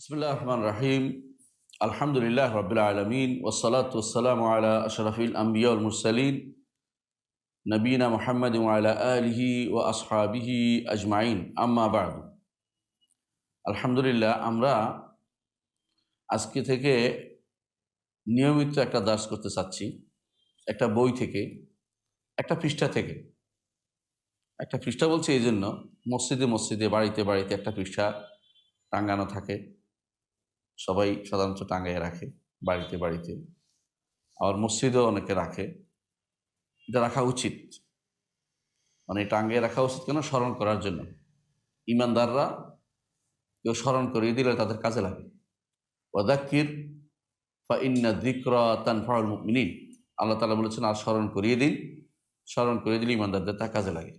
বিসমিল্লাহির রহমানির রহিম। আলহামদুলিল্লাহ রাব্বিল আলামিন ওয়াসসালাতু ওয়াসসালামু আলা আশরাফিল আমবিয়া ওয়াল মুরসালিন নবিয়িনা মুহাম্মাদিন ওয়া আলা আলিহি ওয়া আসহাবিহি আজমাইন, আম্মা বা'দু। আলহামদুলিল্লাহ, আমরা আজকে থেকে নিয়মিত একটা দার্স করতে চাচ্ছি। একটা বই থেকে, একটা পৃষ্ঠা থেকে। একটা পৃষ্ঠা বলছি এই জন্য, মসজিদে মসজিদে, বাড়িতে বাড়িতে একটা পৃষ্ঠা টাঙ্গানো থাকে। সবাই সাধারণত টাঙ্গাইয়ে রাখে, বাড়িতে বাড়িতে, আবার মসজিদেও অনেকে রাখে। এটা রাখা উচিত, মানে টাঙ্গাইয়ে রাখা উচিত কেন? স্মরণ করার জন্য। ইমানদাররা কেউ স্মরণ করিয়ে দিলে তাদের কাজে লাগে। ওয়াযাক্কির ফাইন্না যিকরা তানফাউল মুমিনিন। আল্লাহ তাআলা বলেছেন, আর স্মরণ করিয়ে দিন, স্মরণ করিয়ে দিলে ইমানদারদের তা কাজে লাগে।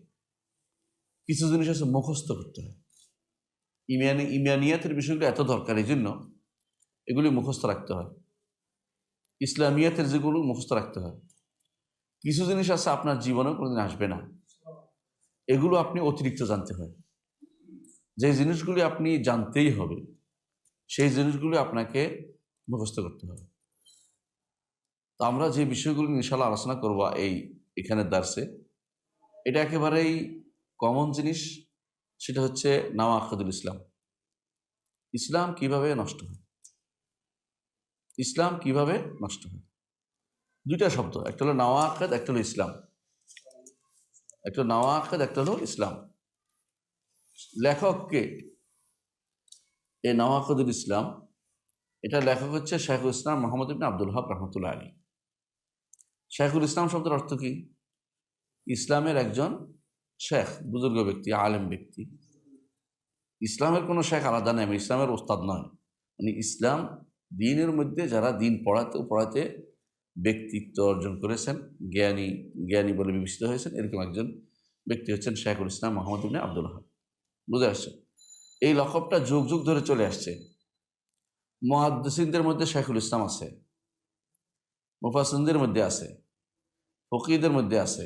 কিছু জিনিস আছে মুখস্থ করতে হয়। ইমানিয়াতের বিষয়গুলো এত দরকার, এই জন্য এগুলি মুখস্থ রাখতে হয়। ইসলামিয়াতের যেগুলো মুখস্থ রাখতে হয়। কিছু জিনিস আছে আপনার জীবনেও কোনোদিন আসবে না, এগুলো আপনি অতিরিক্ত জানতে হয়। যে জিনিসগুলি আপনি জানতেই হবে, সেই জিনিসগুলি আপনাকে মুখস্থ করতে হবে। তো আমরা যে বিষয়গুলো ইনশাআল্লাহ আলোচনা করবো এখানে দার্সে, এটা একেবারেই কমন জিনিস। সেটা হচ্ছে নাওয়াকিদুল ইসলাম। ইসলাম কিভাবে নষ্ট হয়, ইসলাম কিভাবে নষ্ট হয়। দুইটা শব্দ, একটা হলো নাওয়াকিদ, একটা হলো ইসলাম। একটা নাওয়াকিদ, একটা হলো ইসলাম। লেখককে এই নাওয়াকিদুল ইসলাম, এটা লেখক হচ্ছে শাইখুল ইসলাম মুহাম্মদ ইবনে আব্দুল ওয়াহাব রাহমাতুল্লাহ আলাইহি। শাইখুল ইসলাম শব্দের অর্থ কি? ইসলামের একজন শেখ, বুজুর্গ ব্যক্তি, আলেম ব্যক্তি। ইসলামের কোনো শেখ আলাদা নেই, ইসলামের ওস্তাদ নয়। মানে ইসলাম দ্বীনের মধ্যে যারা দ্বীন পড়াতে ব্যক্তিত্ব অর্জন করেছেন, জ্ঞানী বলে বিবেচিত হয়েছেন, এরকম একজন ব্যক্তি হচ্ছেন শাইখুল ইসলাম মুহাম্মদ ইবনে আব্দুল ওয়াহাব। বুঝে আসছে? এই লকবটা যুগ যুগ ধরে চলে আসছে। মুহাদ্দিসিনদের মধ্যে শাইখুল ইসলাম আছে, মুফাসসিরদের মধ্যে আছে, ফকিহদের মধ্যে আছে,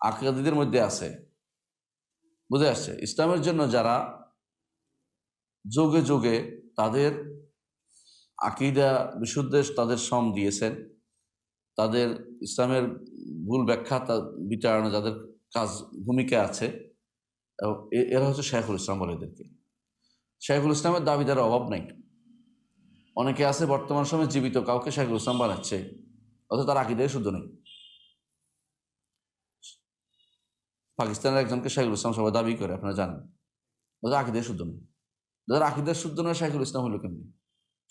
আকীদাদের মধ্যে আছে। বুঝে আসছে? ইসলামের জন্য যারা যুগে যুগে তাদের আকীদা বিশুদ্ধে তাদের শ্রম দিয়েছেন, তাদের ইসলামের ভুল ব্যাখ্যা বিচারণে যাদের কাজ ভূমিকা আছে, এরা হচ্ছে শাইখুল ইসলাম বলে এদেরকে। শাইখুল ইসলামের দাবিদার অভাব নাই। অনেকে আছে বর্তমান সময়ে জীবিত কাউকে শাইখুল ইসলাম বানাচ্ছে, অথচ তার আকীদায় শুদ্ধ নেই। পাকিস্তানের একজনকে শাইখুল ইসলাম সবাই দাবি করে, আপনারা জানেন, ওদের আকীদায় শুদ্ধ নেই। যাদের আকীদায় শুদ্ধ নয়, শাইখুল ইসলাম হলো কেমনি?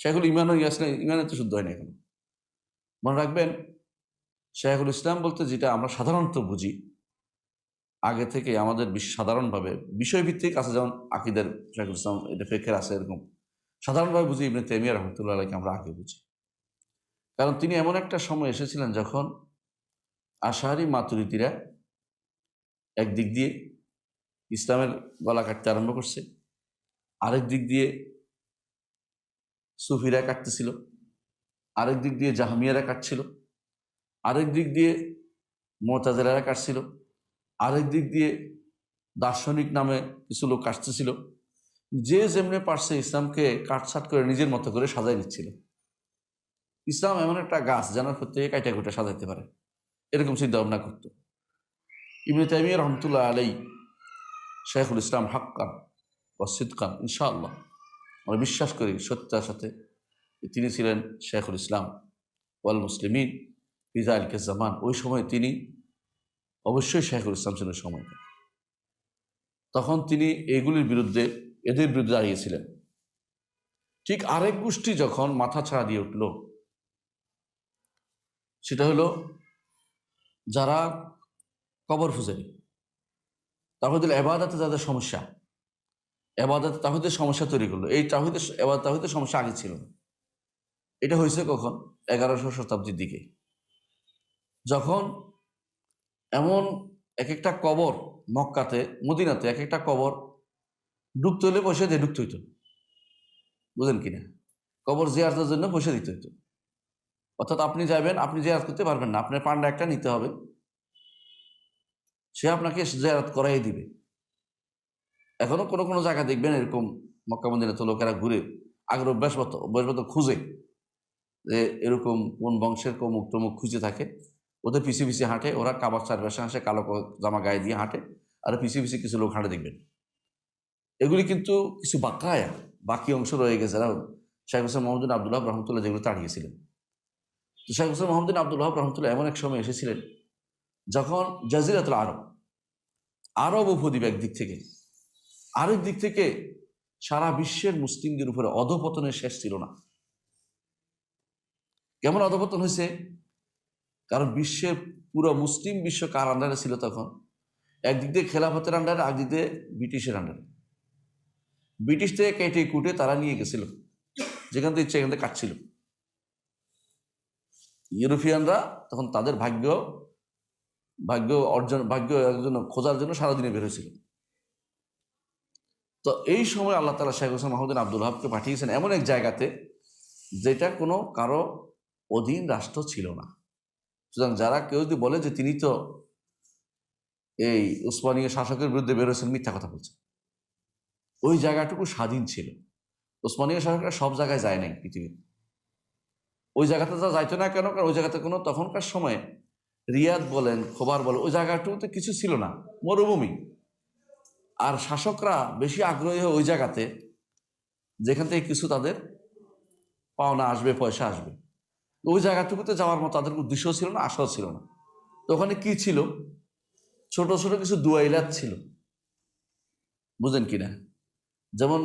শাইখুল ইমানও আসলে ইমানে তো শুদ্ধ হয় না এখন। মনে রাখবেন, শাইখুল ইসলাম বলতে যেটা আমরা সাধারণত বুঝি, আগে থেকে আমাদের সাধারণভাবে বিষয়ভিত্তিক আছে, যেমন আকিদের শাইখুল ইসলাম, এটা ফিকহের আছে, এরকম সাধারণভাবে বুঝি ইবনে তাইমিয়া রাহমাতুল্লাহ আলাইহি আমরা আগে বুঝি। কারণ তিনি এমন একটা সময় এসেছিলেন যখন আশারি মাতুরিদিরা একদিক দিয়ে ইসলামের গলা কাটতে আরম্ভ করছে, আরেক দিক দিয়ে সুফিরা কাটতেছিল, আরেক দিক দিয়ে জাহমিয়ারা কাটছিল, আরেক দিক দিয়ে মুতাজিলারা কাটছিল, আরেক দিক দিয়ে দার্শনিক নামে কিছু লোক কাটতেছিল। যে যেমনি পারছে ইসলামকে কাটছাট করে নিজের মতো করে সাজাই নিচ্ছিল। ইসলাম এমন একটা গাছ যেন প্রত্যেকে কাইটা কুটা সাজাইতে পারে, এরকম চিন্তা ভাবনা করত। ইবনে তাইমিয়া রাহমাতুল্লাহ আলাইহি শাইখুল ইসলাম হাক্কান ওয়া সিদকান, ইনশাআল্লাহ আমরা বিশ্বাস করি সত্যতার সাথে, তিনি ছিলেন শাইখুল ইসলাম ওয়াল মুসলিমিন ফি যালিকা জামান। ওই সময় তিনি অবশ্যই শাইখুল ইসলাম ছিলেন সময়। তখন তিনি এদের বিরুদ্ধে দাঁড়িয়েছিলেন। ঠিক আরেক গোষ্ঠী যখন মাথা ছাড়া দিয়ে উঠল, সেটা হলো যারা কবর পূজারী, তাওহীদুল ইবাদতে যাদের সমস্যা, ইবাদতে তাওহীদের সমস্যা তৈরি করলো। এই তাওহীদের সমস্যা আগে ছিল না। এটা হয়েছে কখন? 1100 শতাব্দীর দিকে, যখন এমন এক একটা কবর মক্কাতে, মদিনাতে এক একটা কবর ঢুকতে হলে পয়সা দিয়ে ঢুকতে হইতো। বুঝেন কিনা? কবর জিয়ারতের জন্য পয়সা দিতে হইতো। অর্থাৎ আপনি যাবেন, আপনি জিয়ারত করতে পারবেন না, আপনার পান্ডা একটা নিতে হবে, সে আপনাকে জিয়ারত করাই দিবে। এখনো কোনো কোনো জায়গা দেখবেন এরকম মক্কা মদিনায় তো লোকেরা ঘুরে আগের অভ্যাসগত খুঁজে যে এরকম কোন বংশের কমুক টমুক খুঁজে থাকে, ওদের পিছিয়ে পিছিয়ে হাঁটে, ওরা কাবার চারপাশে হাসে, কালো জামা গায়ে দিয়ে হাঁটে, আর পিছিয়ে পিছিয়ে কিছু লোক হাঁটে দেখবেন। এগুলি কিন্তু কিছু বাকি অংশ রয়ে গেছে, যারা শেখ হোসেন মোহাম্মদ আব্দুল ওয়াহাব রহমতুল্লাহ যেগুলো তাড়িয়েছিলেন। তো শেখ হোসেন মোহাম্মদ আব্দুল ওয়াহাব রহমতুল্লাহ এমন এক সময় এসেছিলেন যখন জাজিরাতুল আরব উপদ্বীপ একদিক থেকে, আরেক দিক থেকে সারা বিশ্বের মুসলিমদের উপরে অধপতনের শেষ ছিল না। কেমন অধপতন হয়েছে? কারণ বিশ্বের পুরো মুসলিম বিশ্ব কার আন্ডারে ছিল তখন? একদিক দিয়ে খেলাফতের আন্ডারে, একদিক দিয়ে ব্রিটিশের আন্ডারে। ব্রিটিশ থেকে কেটে কুটে তারা নিয়ে গেছিল, যেখান থেকে ইচ্ছে এখান থেকে কাটছিল। ইউরোপিয়ানরা তখন তাদের ভাগ্য খোঁজার জন্য সারাদিনে বের হয়েছিল। তো এই সময় আল্লাহ তাআলা শেখ হোসেন মোহাম্মদ আব্দুল ওয়াহাবকে পাঠিয়েছেন এমন এক জায়গাতে যেটা কোনো কারো অধীন রাষ্ট্র ছিল না। সুতরাং যারা কেউ যদি বলে যে তিনি তো এই উসমানীয় শাসকের বিরুদ্ধে বেরোয়েছেন, মিথ্যা কথা বলছে। ওই জায়গাটুকু স্বাধীন ছিল। উসমানীয় শাসকরা সব জায়গায় যায় নাই পৃথিবীতে। ওই জায়গাতে যা যাইতো না কেন? কারণ ওই জায়গাতে কোনো তখনকার সময়ে রিয়াদ বলেন, খোবার বলেন, ওই জায়গাটুকুতে কিছু ছিল না, মরুভূমি। আর শাসকরা বেশি আগ্রহী হয় ওই জায়গাতে যেখান থেকে কিছু তাদের পাওনা আসবে, পয়সা আসবে। ওই জায়গাটুকুতে যাওয়ার মতো তাদের উদ্দেশ্য ছিল না, আশাও ছিল না। তো ওখানে কি ছিল? ছোট ছোট কিছু দুয়াইলাত ছিল, বুঝেন কিনা? যেমন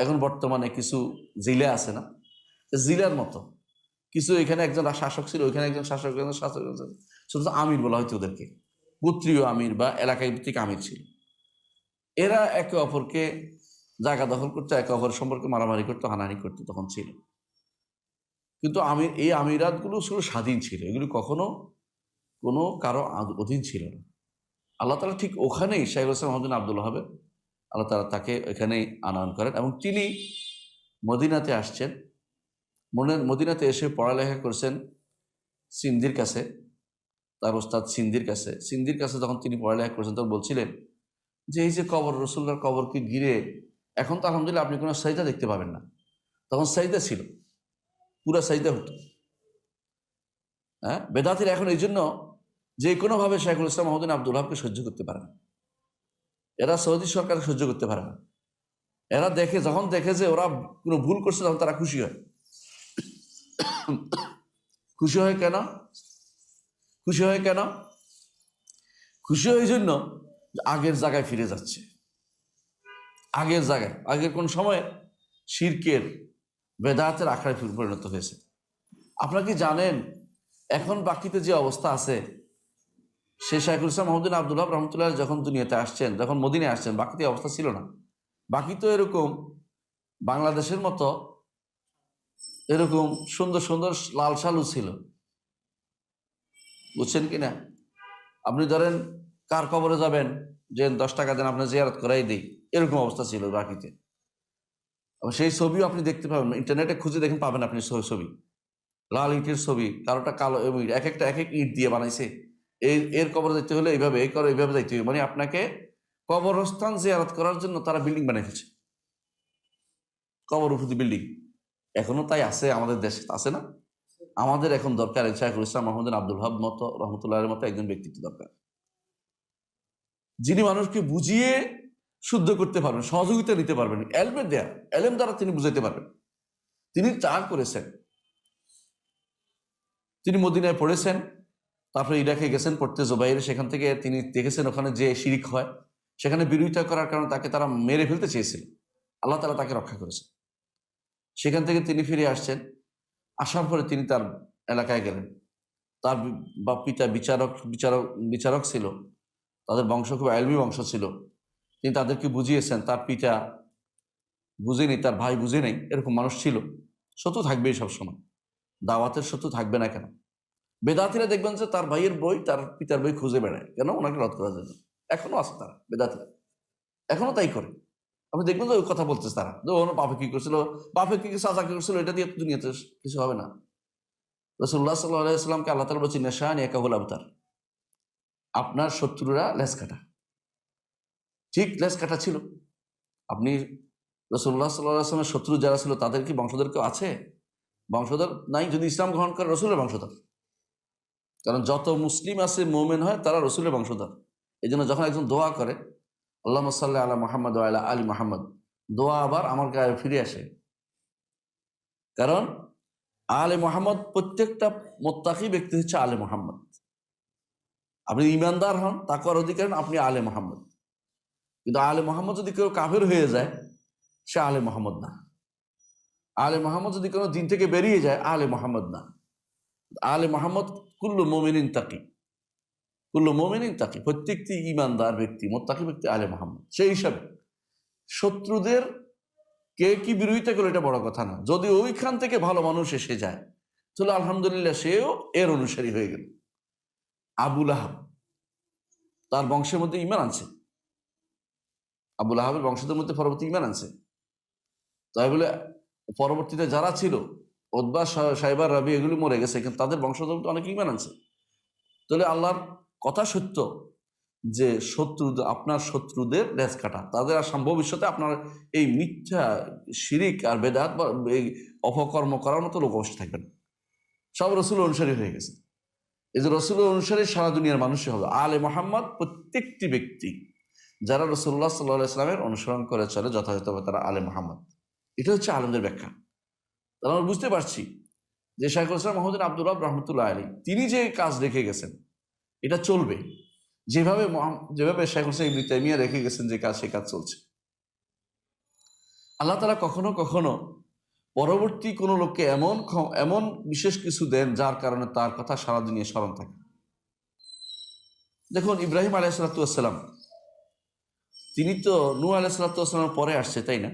এখন বর্তমানে কিছু জিলা আছে না, জিলার মতো কিছু। এখানে একজন শাসক ছিল, ওইখানে একজন শাসক, ছোট আমির বলা হয়তো ওদেরকে, গোত্রীয় আমির বা এলাকায় ভিত্তিক আমির ছিল। এরা একে অপরকে জায়গা দখল করতো, একে অপরের সম্পর্কে মারামারি করতো, হানাহানি করতো, তখন ছিল। কিন্তু এই আমিরাতগুলো শুধু স্বাধীন ছিল, এগুলো কখনো কোনো কারো অধীন ছিল না। আল্লাহ তাআলা ঠিক ওখানেই শেখ হোসেন মোহাম্মদ আব্দুল ওয়াহাব, আল্লাহ তাআলা তাকে ওখানেই আনয়ন করেন এবং তিনি মদিনাতে আসছেন। মদিনাতে এসে পড়ালেখা করছেন সিন্ধির কাছে, তার ওস্তাদ সিন্ধির কাছে যখন তিনি পড়ালেখা করছেন তখন বলছিলেন যে এই যে কবর, রসুল্লাহর কবরকে ঘিরে এখন তো আলহামদুলিল্লাহ আপনি কোনো সাজদা দেখতে পাবেন না, তখন সাজদা ছিল, পুরা সাজদা হতো। হ্যাঁ, বেদাতিরা এখন এই জন্য যে কোনোভাবে শেখুল ইসলাম মোহাম্মদ আব্দুল ওয়াহাবকে সহ্য করতে পারে না। এরা সৌদি সরকার সহ্য করতে পারে না। এরা যখন দেখে যে ওরা কোনো ভুল করছে, তখন তারা খুশি হয়। খুশি হয় কেন? খুশি হয় এই জন্য আগের জায়গায় ফিরে যাচ্ছে। আগের কোন সময় শিরকের, বেদাতের আখড়ায় পরিণত হয়েছে। আপনারা কি জানেন এখন বাকিতে যে অবস্থা আছে, সে শাইখুল ইসলাম মোহাম্মদ আব্দুল ওয়াহাব রহমতুল্লাহ যখন দুনিয়াতে আসছেন, যখন মদিনায় আসছেন, বাকিতে অবস্থা ছিল না। বাকি তো এরকম বাংলাদেশের মতো এরকম সুন্দর সুন্দর লাল সালু ছিল, বুঝছেন কিনা? আপনি ধরেন কার কবরে যাবেন, যে 10 টাকা দেন আপনার জিয়ারত করাই দিই, এরকম অবস্থা ছিল বাকিতে। সেই ছবিও আপনি দেখতে পাবেন, ইন্টারনেটে খুঁজে দেখেন, পাবেন আপনি ছবি, লাল ইটের ছবি, কারোটা কালো, এক এক ইট দিয়ে বানাইছে। এর কবর যাইতে হলে এইভাবে, এইভাবে যাইতে হবে। মানে আপনাকে কবরস্থান জিয়ারত করার জন্য তারা বিল্ডিং বানিয়ে ফেলছে, কবর উপর বিল্ডিং। এখনো তাই আছে আমাদের দেশে, আছে না? আমাদের এখন দরকার শাইখুল ইসলাম মোহাম্মদ আব্দুল ওয়াহাব মতো রহমতুল্লাহের মতো একজন ব্যক্তিত্ব দরকার, যিনি মানুষকে বুঝিয়ে শুদ্ধ করতে পারবেন, সহযোগিতা নিতে পারবেন, এলেম দ্বারা তিনি বুঝাইতে পারবেন। তিনি চার করেছেন, তিনি মদিনায় পড়েছেন, তারপরে ইরাকে গেছেন পড়তে জুবাইরে, সেখান থেকে তিনি দেখেছেন ওখানে যে শিরিক হয়, সেখানে বিরোধিতা করার কারণে তাকে তারা মেরে ফেলতে চেয়েছিল, আল্লাহ তাআলা তাকে রক্ষা করেছেন। সেখান থেকে তিনি ফিরে আসছেন, আসার পরে তিনি তার এলাকায় গেলেন। তার পিতা বিচারক ছিল, তাদের বংশ খুব আইলমি বংশ ছিল। তিনি তাদেরকে বুঝিয়েছেন, তার পিতা বুঝেনি, তার ভাই বুঝে নেই, এরকম মানুষ ছিল। শত্রু থাকবেই সবসময়, দাওয়াতের শত্রু থাকবে না কেন? বেদাতিরা দেখবেন যে তার ভাইয়ের বই, তার পিতার বই খুঁজে বেড়ায়, কেন? ওনাকে রদ করার জন্য। এখনো আছে তারা, বেদাতিরা এখনো তাই করে। আপনি দেখবেন যে ওই কথা বলতেছে তারা, যে ওর বাপে কি করছিল, সাজা কি করছিল, এটা দিয়ে দুনিয়াতে কিছু হবে না। রাসূলুল্লাহ সাল্লাল্লাহু আলাইহি ওয়াসাল্লামকে আল্লাহ তাআলা বলেছেন নেশান একাহুল আবতার, আপনার শত্রুরা লেজ কাটা। ঠিক লেজ কাটা ছিল। আপনি রাসূলুল্লাহ সাল্লাল্লাহু আলাইহি ওয়াসাল্লামের শত্রু যারা ছিল তাদের কি বংশধর কেউ আছে? বংশধর নাই। যদি ইসলাম গ্রহণ করে রসুলের বংশধর, কারণ যত মুসলিম আছে মোমেন হয় তারা রসুলের বংশধর। এই জন্য যখন একজন দোয়া করে আল্লাহুম্মা সাল্লি আলা মুহাম্মদ ওয়া আলা আলি মুহাম্মদ, দোয়া আবার আমার গায়ে ফিরে আসে। কারণ আলে মুহাম্মদ, প্রত্যেকটা মুত্তাকি ব্যক্তি হচ্ছে আলে মুহাম্মদ। আপনি ইমানদার হন, তাকওয়ার অধিকারী, আপনি আলে মুহাম্মদ। কিন্তু আলে মুহাম্মদ যদি কেউ কাফের হয়ে যায়, সে আলে মুহাম্মদ না। আলে মুহাম্মদ যদি কোনো দিন থেকে বেরিয়ে যায়, আলে মুহাম্মদ না। আলে মুহাম্মদ কুল্লু মুমিনিন তাকি, কুল্লু মুমিনিন তাকি, প্রত্যেকটি ইমানদার ব্যক্তি, মুত্তাকি ব্যক্তি আলে মুহাম্মদ। সেই হিসাবে শত্রুদের কে কি বিরোধিতা করে এটা বড় কথা না। যদি ওইখান থেকে ভালো মানুষ এসে যায় তাহলে আলহামদুলিল্লাহ, সেও এর অনুসারী হয়ে গেল। আবুল আহাব তার বংশের মধ্যে ইমান আনছে, আবুল আহাবের বংশদের মধ্যে পরবর্তী ইমান আনছে। তাই বলে পরবর্তীতে যারা ছিল উতবা, সাইবার, রাবি, এগুলি মরে গেছে, কিন্তু তাদের বংশধর অনেক ইমান আনছে। তাহলে আল্লাহর কথা সত্য যে আপনার শত্রুদের লেজ কাটা, তাদের আর ভবিষ্যতে আপনার এই মিথ্যা শিরিক আর বেদাত বা এই অপকর্ম করার মতো লোক অবশ্যই থাকবে না। সব রসুল অনুসারী হয়ে গেছে। এই যে রসুল অনুসারী সারা দুনিয়ার মানুষই হবে আলে মুহাম্মদ। প্রত্যেকটি ব্যক্তি যারা রাসূলুল্লাহ সাল্লাল্লাহু আলাইহি ওয়াসাল্লামের অনুসরণ করে চলে যথাযথভাবে, তারা আলে মুহাম্মদ। এটা হচ্ছে আলেমদের ব্যাখ্যা। তাহলে আমরা বুঝতে পারছি যে শাইখুল ইসলাম মুহাম্মদ বিন আব্দুল ওয়াহাব রাহমাতুল্লাহ আলাইহি তিনি যে কাজ রেখে গেছেন এটা চলবে। যেভাবে শাইখুল ইসলাম ইবনে তাইমিয়া রেখে গেছেন যে কাজ, সেই কাজ চলছে। আল্লাহ তাআলা কখনো কখনো পরবর্তী কোনো লোককে এমন বিশেষ কিছু দেন যার কারণে তার কথা সারা দুনিয়া স্মরণ থাকে। দেখুন, ইব্রাহিম আলাইহিস সালাম, তিনি তো নূহ আলাইহিস সালামের পরে আসছে, তাই না?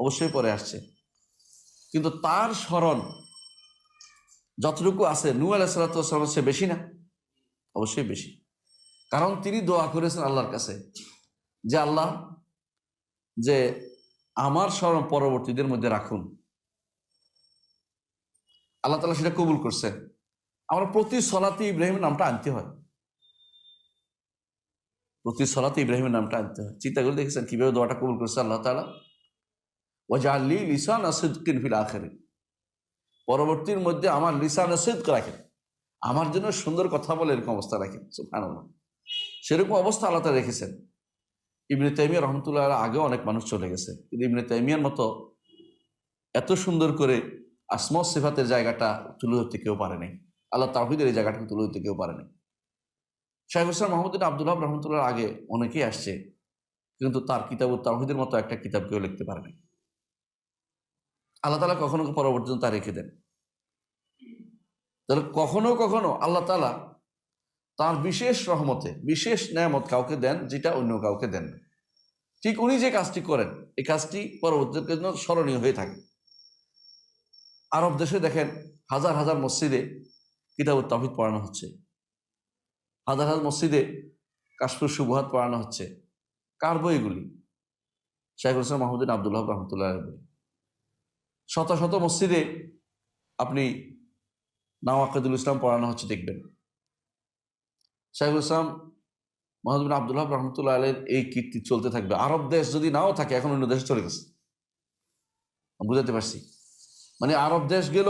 অবশ্যই পরে আসছে, কিন্তু তার স্মরণ যতটুকু আছে নূহ আলাইহিস সালামের চেয়ে বেশি না? অবশ্যই বেশি। কারণ তিনি দোয়া করেছেন আল্লাহর কাছে যে আল্লাহ, যে আমার স্মরণ পরবর্তীদের মধ্যে রাখুন। আল্লাহ তাআলা সেটা কবুল করছেন। আমরা প্রতি সলাতে ইব্রাহিমের নামটা আনতে হয়, প্রতি সলাতে ইব্রাহিমের নামটা আনতে হয়। চিন্তা করে দেখেছেন কিভাবে দোয়াটা কবুল করছে আল্লাহ তাআলা? ওয়াজআলনি লিসানা সিদকিন ফিল আখিরিন, পরবর্তীর মধ্যে আমার লিসানা সিদক রাখেন, আমার জন্য সুন্দর কথা বলে এরকম অবস্থা রাখেন। সুবহানাল্লাহ। সেরকম অবস্থা আল্লাহ তাআলা রেখেছেন। ইবনে তাইমিয়া রহমতুল্লাহ আগেও অনেক মানুষ চলে গেছে, কিন্তু ইবনে তাইমিয়ার মতো এত সুন্দর করে আসমা সিফাতের জায়গাটা তুলে ধরতে কেউ পারে নাই। আল্লাহ তাওহীদের এই জায়গাটাকে তুলে ধরতে কেউ পারে নাই। শাইখুল ইসলাম মুহাম্মদ বিন আব্দুল ওয়াহাব রাহমাতুল্লাহ আগে অনেকেই আসছে, কিন্তু তার কিতাবুত তাওহীদের মতো একটা কিতাব কেউ লিখতে পারে নাই। আল্লাহ তাআলা কখনো পরবর্তী তা রেখে দেন। তাহলে কখনো কখনো আল্লাহ তাআলা তার বিশেষ রহমতে বিশেষ নেয়ামত কাউকে দেন যেটা অন্য কাউকে দেন না। ঠিক উনি যে কাজটি করেন, এই কাজটি পরবর্তীদের জন্য স্মরণীয় হয়ে থাকে। আরব দেশে দেখেন হাজার হাজার মসজিদে কিতাবুত তাওহীদ পড়ানো হচ্ছে, হাজার হাজার মসজিদে কাশফুস শুবহাত পড়ানো হচ্ছে। কার বই এগুলি? শাইখুল ইসলাম মুহাম্মদ বিন আব্দুল ওয়াহাব রাহমাতুল্লাহ আলাইহি বই। শত শত মসজিদে আপনি নাওয়াকিদুল ইসলাম পড়ানো হচ্ছে, দেখবেন শাইখুল ইসলাম মুহাম্মদ বিন আব্দুল ওয়াহাব রাহমাতুল্লাহ আলাইহির এই কীর্তি চলতে থাকবে। আরব দেশ যদি নাও থাকে, এখন অন্য দেশে চলে গেছে। বুঝাতে পারছি? মানে আরব দেশ গেল,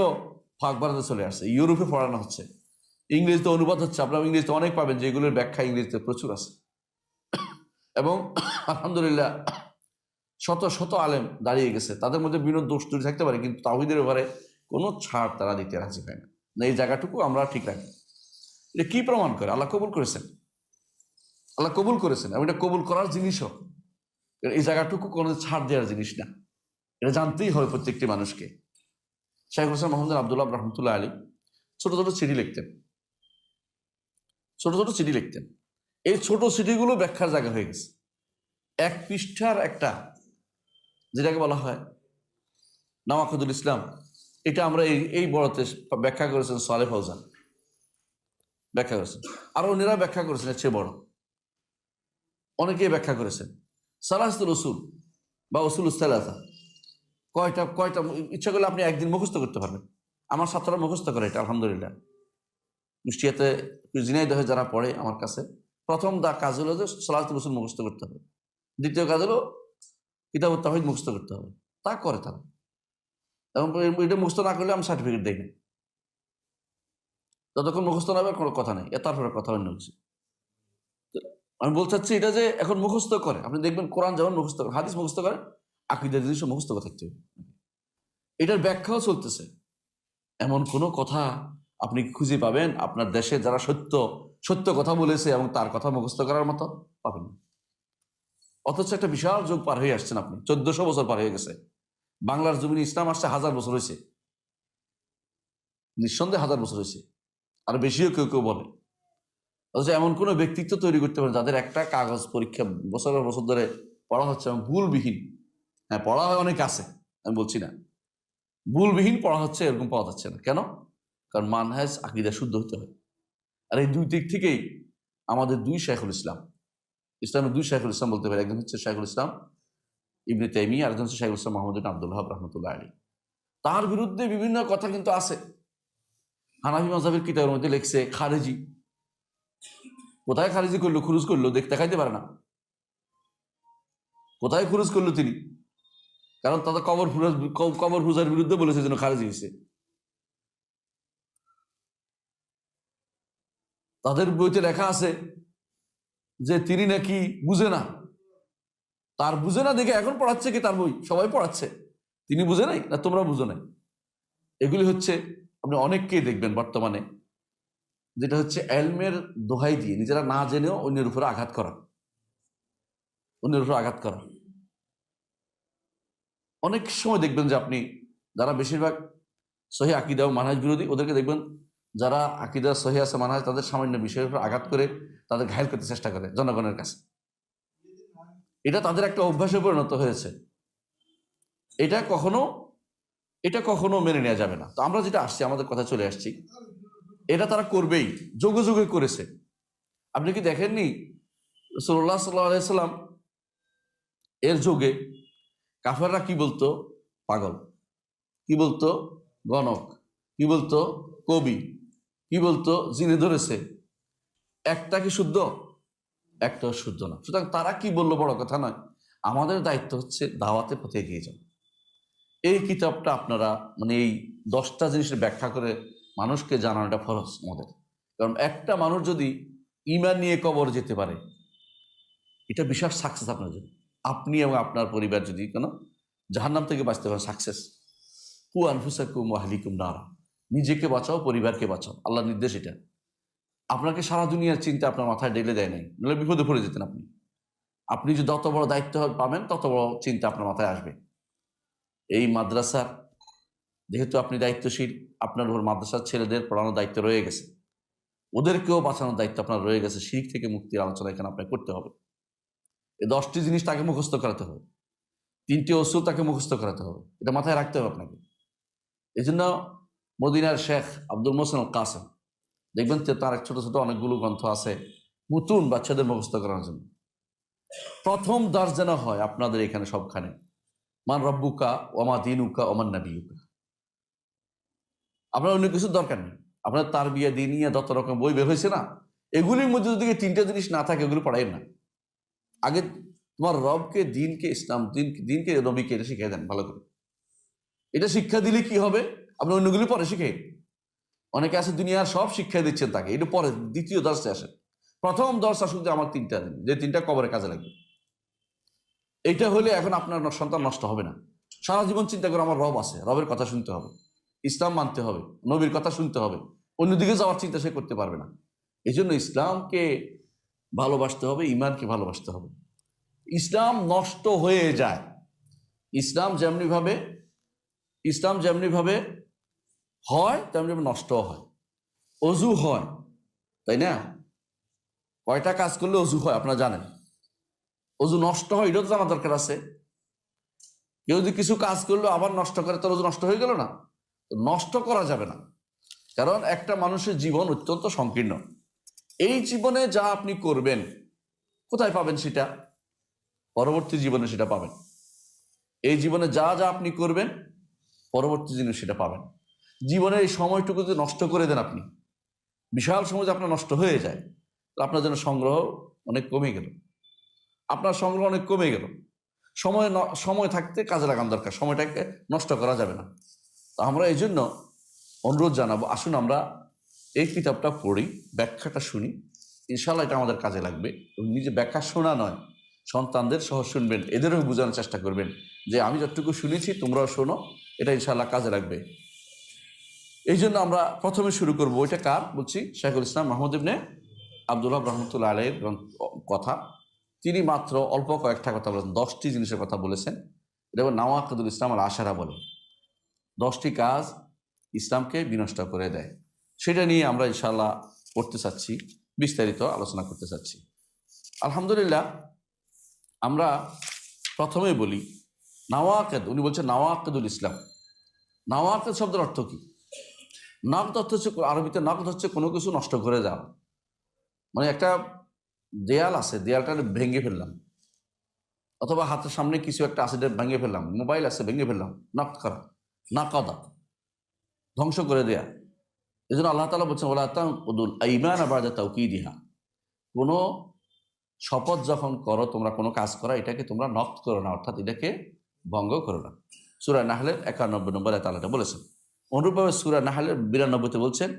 ফাঁকবারাতে চলে আসছে। ইউরোপে পড়ানো হচ্ছে, ইংরেজিতে অনুবাদ হচ্ছে। আপনারা ইংরেজিতে অনেক পাবেন যেগুলোর ব্যাখ্যা ইংরেজিতে প্রচুর আছে। এবং আলহামদুলিল্লাহ শত শত আলেম দাঁড়িয়ে গেছে। তাদের মধ্যে বিভিন্ন দোষ ত্রুটি থাকতে পারে, কিন্তু তাওহীদের ব্যাপারে কোনো ছাড় তারা দিতে রাজি হয় না। এই জায়গাটুকু আমরা ঠিক রাখি। এটা কি প্রমাণ করে? আল্লাহ কবুল করেছেন, আল্লাহ কবুল করেছেন, এবং এটা কবুল করার জিনিসও। এই জায়গাটুকু কোনো ছাড় দেওয়ার জিনিস না, এটা জানতেই হবে প্রত্যেকটি মানুষকে। শাইখুল ইসলাম মুহাম্মদ বিন আব্দুল ওয়াহাব রাহমাতুল্লাহ আলাইহি ছোট ছোট চিঠি লিখতেন, ছোট ছোট চিঠি লিখতেন। এই ছোট চিঠিগুলো ব্যাখ্যার জায়গা হয়ে গেছে। এক পৃষ্ঠার একটা, যেটাকে বলা হয় নাওয়াকিদুল ইসলাম, এটা আমরা এই বড়তে ব্যাখ্যা করেছেন সালেহ ফাউজান, ব্যাখ্যা করেছেন। আর অন্যরা ব্যাখ্যা করেছেন এর চেয়ে বড়, অনেকেই ব্যাখ্যা করেছেন। সালাসাতুল উসুল বা উসুলুস সালাসা, কয়টা ইচ্ছা করলে আপনি একদিন মুখস্থ করতে পারবেন। আমার ছাত্ররা মুখস্থ করে এটা, আলহামদুলিল্লাহ। কুষ্টিয়াতে, ঝিনাইদহে যারা পড়ে আমার কাছে, প্রথম কাজ হলো যে সালাসাতুল উসুল মুখস্থ করতে হবে। দ্বিতীয় কাজ হলো কিতাব তাওহীদ মুখস্থ করতে হবে, তা করে তারা। এবং এটা মুখস্থ না করলে আমি সার্টিফিকেট দেই না। যতক্ষণ মুখস্থ না হবে কোনো কথা নেই, তারপরে কথা অন্য কিছু। আমি বলতে চাচ্ছি এটা যে এখন মুখস্থ করে, আপনি দেখবেন কোরআন যেমন মুখস্থ করে, হাদিস মুখস্থ করে, আকীদার জিনিসও মুখস্থ করে থাকতে হবে। এটার ব্যাখ্যাও চলতেছে। এমন কোনো কথা আপনি খুঁজে পাবেন আপনার দেশে যারা সত্য সত্য কথা বলেছে এবং তার কথা মুখস্থ করার মতো পাবেন না। অথচ একটা বিশাল যুগ পার হয়ে আসছেন আপনি, 1400 বছর পার হয়ে গেছে। বাংলার জমিনে ইসলাম আসছে 1000 বছর হয়েছে, নিঃসন্দেহে 1000 বছর হয়েছে, আর বেশিও কেউ কেউ বলে। অথচ এমন কোনো ব্যক্তিত্ব তৈরি করতে পারে যাদের একটা কাগজ পরীক্ষা বছরের বছর ধরে পড়া হচ্ছে এবং ভুলবিহীন, হ্যাঁ পড়া হয় অনেক আছে, আমি বলছি না, ভুলবিহীন পড়া হচ্ছে, এরকম পাওয়া যাচ্ছে না। কেন? কারণ মানহাজ আকীদা শুদ্ধ হতে হয়। আর এই দুই দিক থেকেই আমাদের দুই শাইখুল ইসলাম, ইসলামের দুই শাইখুল ইসলাম বলতে পারে, একজন হচ্ছে শাইখুল ইসলাম ইবনে তাইমিয়া, আরেকজন হচ্ছে শাইখুল ইসলাম মুহাম্মদ বিন আব্দুল ওয়াহাব রাহমাতুল্লাহ আলাইহি। তার বিরুদ্ধে বিভিন্ন কথা কিন্তু আছে। হানাফি মাযহাবের কিতাবের মধ্যে লিখছে খারেজি, কোথায় খারেজি করলো, খুরুজ করলো, দেখাইতে পারে না কোথায় খুরুজ করলো তিনি, কারণ তাদের কবর পূজার বিরুদ্ধে বলেছে যেন খারেজি হয়েছে। তাদের বইতে লেখা আছে যে তিনি নাকি বুঝে না, তার বুঝে না দেখে এখন পড়াচ্ছে কি তার বই, সবাই পড়াচ্ছে, তিনি বুঝে নাই না তোমরা বুঝো নাই। এগুলি হচ্ছে আপনি অনেককেই দেখবেন বর্তমানে, যেটা হচ্ছে এলমের দোহাই দিয়ে নিজেরা না জেনেও অন্যের উপরে আঘাত করা, অন্যের উপরে আঘাত করা। অনেক সময় দেখবেন যে আপনি যারা বেশিরভাগ সহি আকীদা ও মানহাজ বিরোধী, ওদেরকে দেখবেন যারা আকীদা সহি আছে মানহাজ, তাদের সামান্য বিষয়ের উপর আঘাত করে তাদের ঘায়েল করতে চেষ্টা করে জনগণের কাছে। এটা তাদের একটা অভ্যাসে পরিণত হয়েছে। এটা কখনো মেনে নেওয়া যাবে না। তো আমরা যেটা আসছি, আমাদের কথা চলে আসছি, এটা তারা করবেই, যুগে যুগে করেছে। আপনি কি দেখেননি রাসূলুল্লাহ সাল্লাল্লাহু আলাইহি সাল্লাম এর যুগে কাফেররা কি বলতো? পাগল, কি বলতো? গণক, কি বলতো? কবি, কি বলতো? জিনে ধরেছে। একটা কি শুদ্ধ? একটাও শুদ্ধ না। সুতরাং তারা কি বললো বড় কথা নয়, আমাদের দায়িত্ব হচ্ছে দাওয়াতে পথে এগিয়ে যাও। এই কিতাবটা আপনারা মানে এই 10টা জিনিসের ব্যাখ্যা করে মানুষকে জানানোটা ফরজ আমাদের। কারণ একটা মানুষ যদি ঈমান নিয়ে কবর যেতে পারে, এটা বিশাল সাকসেস আপনার জন্য। আপনি এবং আপনার পরিবার যদি কোনো জাহান্নাম থেকে বাঁচতে পারেন, সাকসেস। কু আনফুসাকুম ওয়া আহলিকুম নারা, নিজেকে বাঁচাও, পরিবারকে বাঁচাও, আল্লাহর নির্দেশ এটা। আপনাকে সারা দুনিয়ার চিন্তা আপনার মাথায় ঢেলে দেয় নাই, নাহলে বিপদে পড়ে যেতেন আপনি। আপনি যদি যত বড় দায়িত্ব পাবেন, তত বড় চিন্তা আপনার মাথায় আসবে। এই মাদ্রাসার যেহেতু আপনি দায়িত্বশীল, আপনার উপর মাদ্রাসার ছেলেদের পড়ানোর দায়িত্ব রয়ে গেছে, ওদেরকেও বাঁচানোর দায়িত্ব আপনার রয়ে গেছে। শিরক থেকে মুক্তির আলোচনা এখানে আপনাকে করতে হবে। এই 10টি জিনিস তাকে মুখস্থ করাতে হবে, 3টি উসুল তাকে মুখস্থ করাতে হবে, এটা মাথায় রাখতে হবে আপনাকে। এই জন্য মদিনার শেখ আব্দুল মোহসেন আল কাসেম দেখবেন তার ছোট ছোট অনেকগুলো গ্রন্থ আছে মুতুন বাচ্চাদের মুখস্থ করার জন্য। প্রথম দাস যেন হয় আপনাদের এখানে সবখানে, মান রব্বুকা ওমা দিনুকা ওমান নাবিয়ুকা। আপনার অন্য কিছুর দরকার নেই, আপনার তারবিয়া দিনিয়া যত রকম বই বের হয়েছে না, এগুলির মধ্যে যদি 3টে জিনিস না থাকে, এগুলো পড়াই না। আগে তোমার রবকে, দিনকে, ইসলাম দিনকে নবীকে এটা শিখিয়ে দেন ভালো করে। এটা শিক্ষা দিলে কি হবে, আপনি অন্যগুলি পরে শিখে। অনেকে আছে দুনিয়ার সব শিক্ষা দিচ্ছেন তাকে, এটা পরে দ্বিতীয় দর্শে আসে। প্রথম দর্শ আসুক যে আমার 3টা দিন, যে 3টা কবরে কাজে লাগবে। এইটা হলে এখন আপনার সন্তান নষ্ট হবে না। সারা জীবন চিন্তা করে আমার রব আছে, রবের কথা শুনতে হবে, ইসলাম মানতে হবে, নবীর কথা শুনতে হবে, অন্যদিকে যাওয়ার চিন্তা সে করতে পারবে না। এই জন্য ইসলামকে ভালোবাসতে হবে, ইমানকে ভালোবাসতে হবে। ইসলাম নষ্ট হয়ে যায়, ইসলাম যেমনি ভাবে হয় তেমনি নষ্ট হয়। অজু হয়, তাই না? কয়টা কাজ করলে অজু হয় আপনারা জানেন? অজু নষ্ট হয় এটাও তো জানা দরকার আছে। কেউ যদি কিছু কাজ করলো আবার নষ্ট করে, তার অজু নষ্ট হয়ে গেল না? নষ্ট করা যাবে না, কারণ একটা মানুষের জীবন অত্যন্ত সংকীর্ণ। এই জীবনে যা আপনি করবেন, কোথায় পাবেন সেটা? পরবর্তী জীবনে সেটা পাবেন। এই জীবনে যা যা আপনি করবেন, পরবর্তী দিনে সেটা পাবেন। জীবনের এই সময়টুকু যদি নষ্ট করে দেন আপনি, বিশাল সময় যে আপনার নষ্ট হয়ে যায়, আপনার জন্য সংগ্রহ অনেক কমে গেল, আপনার সংগ্রহ অনেক কমে গেল। সময় থাকতে কাজে লাগানো দরকার, সময়টাকে নষ্ট করা যাবে না। তো আমরা এই জন্য অনুরোধ জানাবো, আসুন আমরা এই কিতাবটা পড়ি, ব্যাখ্যাটা শুনি, ইনশাল্লাহ এটা আমাদের কাজে লাগবে। এবং নিজে ব্যাখ্যা শোনা নয়, সন্তানদের সহ শুনবেন, এদেরও বোঝানোর চেষ্টা করবেন যে আমি যতটুকু শুনেছি তোমরাও শোনো, এটা ইনশাল্লাহ কাজে লাগবে। এই জন্য আমরা প্রথমে শুরু করবো, ওইটা কার বলছি, শেখুল ইসলাম মাহমুদ ইবনে আব্দুল ওয়াহাব রহমতুল্লাহ আলাইহির কথা। তিনি মাত্র অল্প কয়েকটা কথা বলেছেন, 10টি জিনিসের কথা বলেছেন। এটা নাওয়াকিদুল ইসলাম আল আশারা বলে, 10টি কাজ ইসলামকে বিনষ্ট করে দেয়। সেটা নিয়ে আমরা ইনশাআল্লাহ পড়তে চাচ্ছি, বিস্তারিত আলোচনা করতে চাচ্ছি। আলহামদুলিল্লাহ, আমরা প্রথমে বলি নাওয়াকিদ। উনি বলছেন নাওয়াকিদুল ইসলাম। নাওয়াকিদ শব্দের অর্থ কি? নাকদ অর্থ হচ্ছে, আরবিতে নাকদ হচ্ছে কোনো কিছু নষ্ট করে যাওয়া। মানে একটা দেয়াল আছে, দেয়ালটা ভেঙে ফেললাম, অথবা হাতের সামনে কিছু একটা আছে ভেঙে ফেললাম, মোবাইল আছে ভেঙে ফেললাম, নকদ করা, নাকদা, ধ্বংস করে দেয়া। এই জন্য আল্লাহ তাআলা বলছেন ওয়ালা তানকুদুল আইমান বা'দা তাওকীদিহা, কোনো শপথ যখন করো তোমরা কোনো কাজ করা, এটাকে তোমরা নকদ করো না, অর্থাৎ এটাকে ভঙ্গ করো না। সূরা নাহলের 91 নম্বর আয়াতে আল্লাহ বলেছেন। অনুরূপভাবে সূরা নাহলের 92-তে বলছেন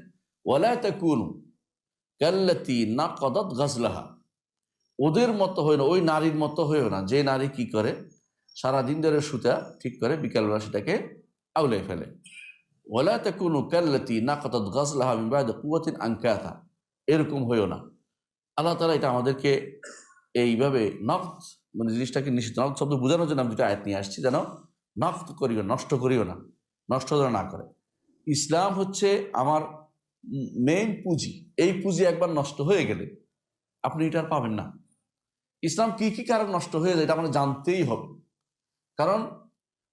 ওয়ালা তাকুনু কাল্লাতী নাকদাত গাজলাহা, ওদের মতো হয় না, ওই নারীর মতো হয়েও না, যে নারী কি করে সারাদিন ধরে সুতা ঠিক করে বিকালবেলা সেটাকে আউলে ফেলে। ওয়ালা তাকুনু কাল্লাতী নাকদাত গাজলাহা মিন বা'দি কুওয়াতিন আনকাথা, এরকম হয়েও না। আল্লাহ তাআলা এটা আমাদেরকে এইভাবে নকদ, মানে জিনিসটাকে নিষিদ্ধ, নকদ শব্দ বোঝানোর জন্য আমি দুটো আয়াত নিয়ে আসছি, যেন নকদ করিও, নষ্ট করিও না, নষ্ট যেন না করে। ইসলাম হচ্ছে আমার মেইন পুঁজি, এই পুঁজি একবার নষ্ট হয়ে গেলে আপনি এটা আর পাবেন না। ইসলাম কি কি কারণ নষ্ট হয়ে যায় এটা আমরা জানতেই হবে। কারণ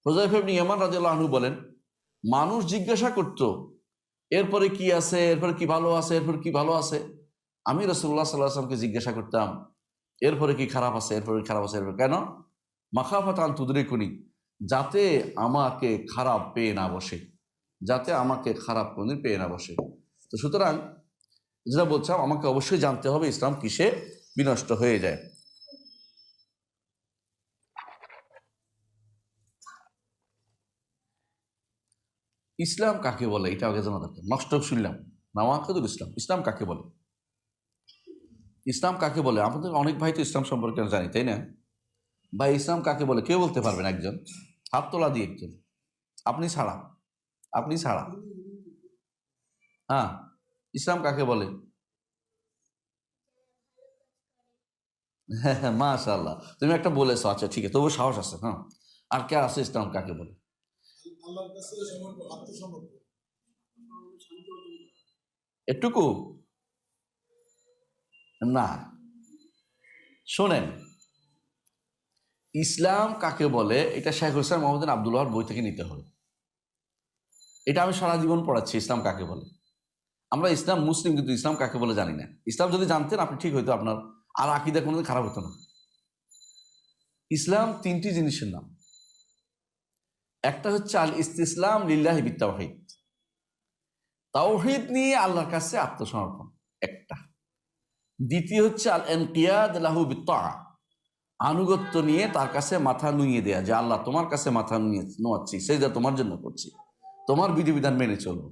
হুযায়ফা ইবনে ইয়ামান রাদিয়াল্লাহু আনহু বলেন, মানুষ জিজ্ঞাসা করত এরপরে কি আছে, এরপরে কি ভালো আছে, এরপরে কি ভালো আছে। আমি রাসূলুল্লাহ সাল্লাল্লাহু আলাইহি ওয়াসাল্লামকে জিজ্ঞাসা করতাম এরপরে কি খারাপ আছে, এরপরে খারাপ আছে, এরপরে কেন? মাখাফাতান তুদরিকুনি, যাতে আমাকে খারাপ পেয়ে না বসে, যাতে আমাকে খারাপ কোনদিন পেয়ে না বসে। তো সুতরাং যেটা বলছিলাম, আমাকে অবশ্যই জানতে হবে ইসলাম কিসে বিনষ্ট হয়ে যায়। ইসলাম কাকে বলে এটা আগে জানা দরকার। নষ্ট শুনলাম নাওয়াকিদুল ইসলাম, ইসলাম কাকে বলে? ইসলাম কাকে বলে? আমাদের অনেক ভাই তো ইসলাম সম্পর্কে জানি, তাই না ভাই? ইসলাম কাকে বলে কেউ বলতে পারবেন? একজন হাত তোলা দিয়ে, একজন, আপনি ছাড়া, আপনি ছাড়া। হ্যাঁ, ইসলাম কাকে বলে? হ্যাঁ হ্যাঁ, মাশাআল্লাহ, তুমি একটা বলেছো, আচ্ছা ঠিক আছে, তবু সাহস আছে। হ্যাঁ, আর কে আছে? ইসলাম কাকে বলে? এটুকু না, শোনেন, ইসলাম কাকে বলে এটা শেখুল ইসলাম মুহাম্মদ বিন আব্দুল ওয়াহাব বই থেকে নিতে হবে। এটা আমি সারা জীবন পড়াচ্ছি ইসলাম কাকে বলে। আমরা ইসলাম মুসলিম, কিন্তু ইসলাম কাকে বলে জানি না। ইসলাম যদি জানতেন আপনি, ঠিক হইতো, আপনার আর আকীদা কোনোদিন খারাপ হতো না। ইসলাম 3টি জিনিসের নাম। একটা হচ্ছে আল ইস্তিসলাম লিল্লাহি বিত্তাওহীদ, তাওহীদ নিয়ে আল্লাহর কাছে আত্মসমর্পণ একটা। দ্বিতীয় হচ্ছে আল ইনকিয়াদ লাহু বিত্তাআ, আনুগত্য নিয়ে তার কাছে মাথা নুইয়ে দেয়া, যে আল্লাহ তোমার কাছে মাথা নোয়াচ্ছি, সেজদা তোমার জন্য করছি, তোমার বিধিবিধান মেনে চলবো।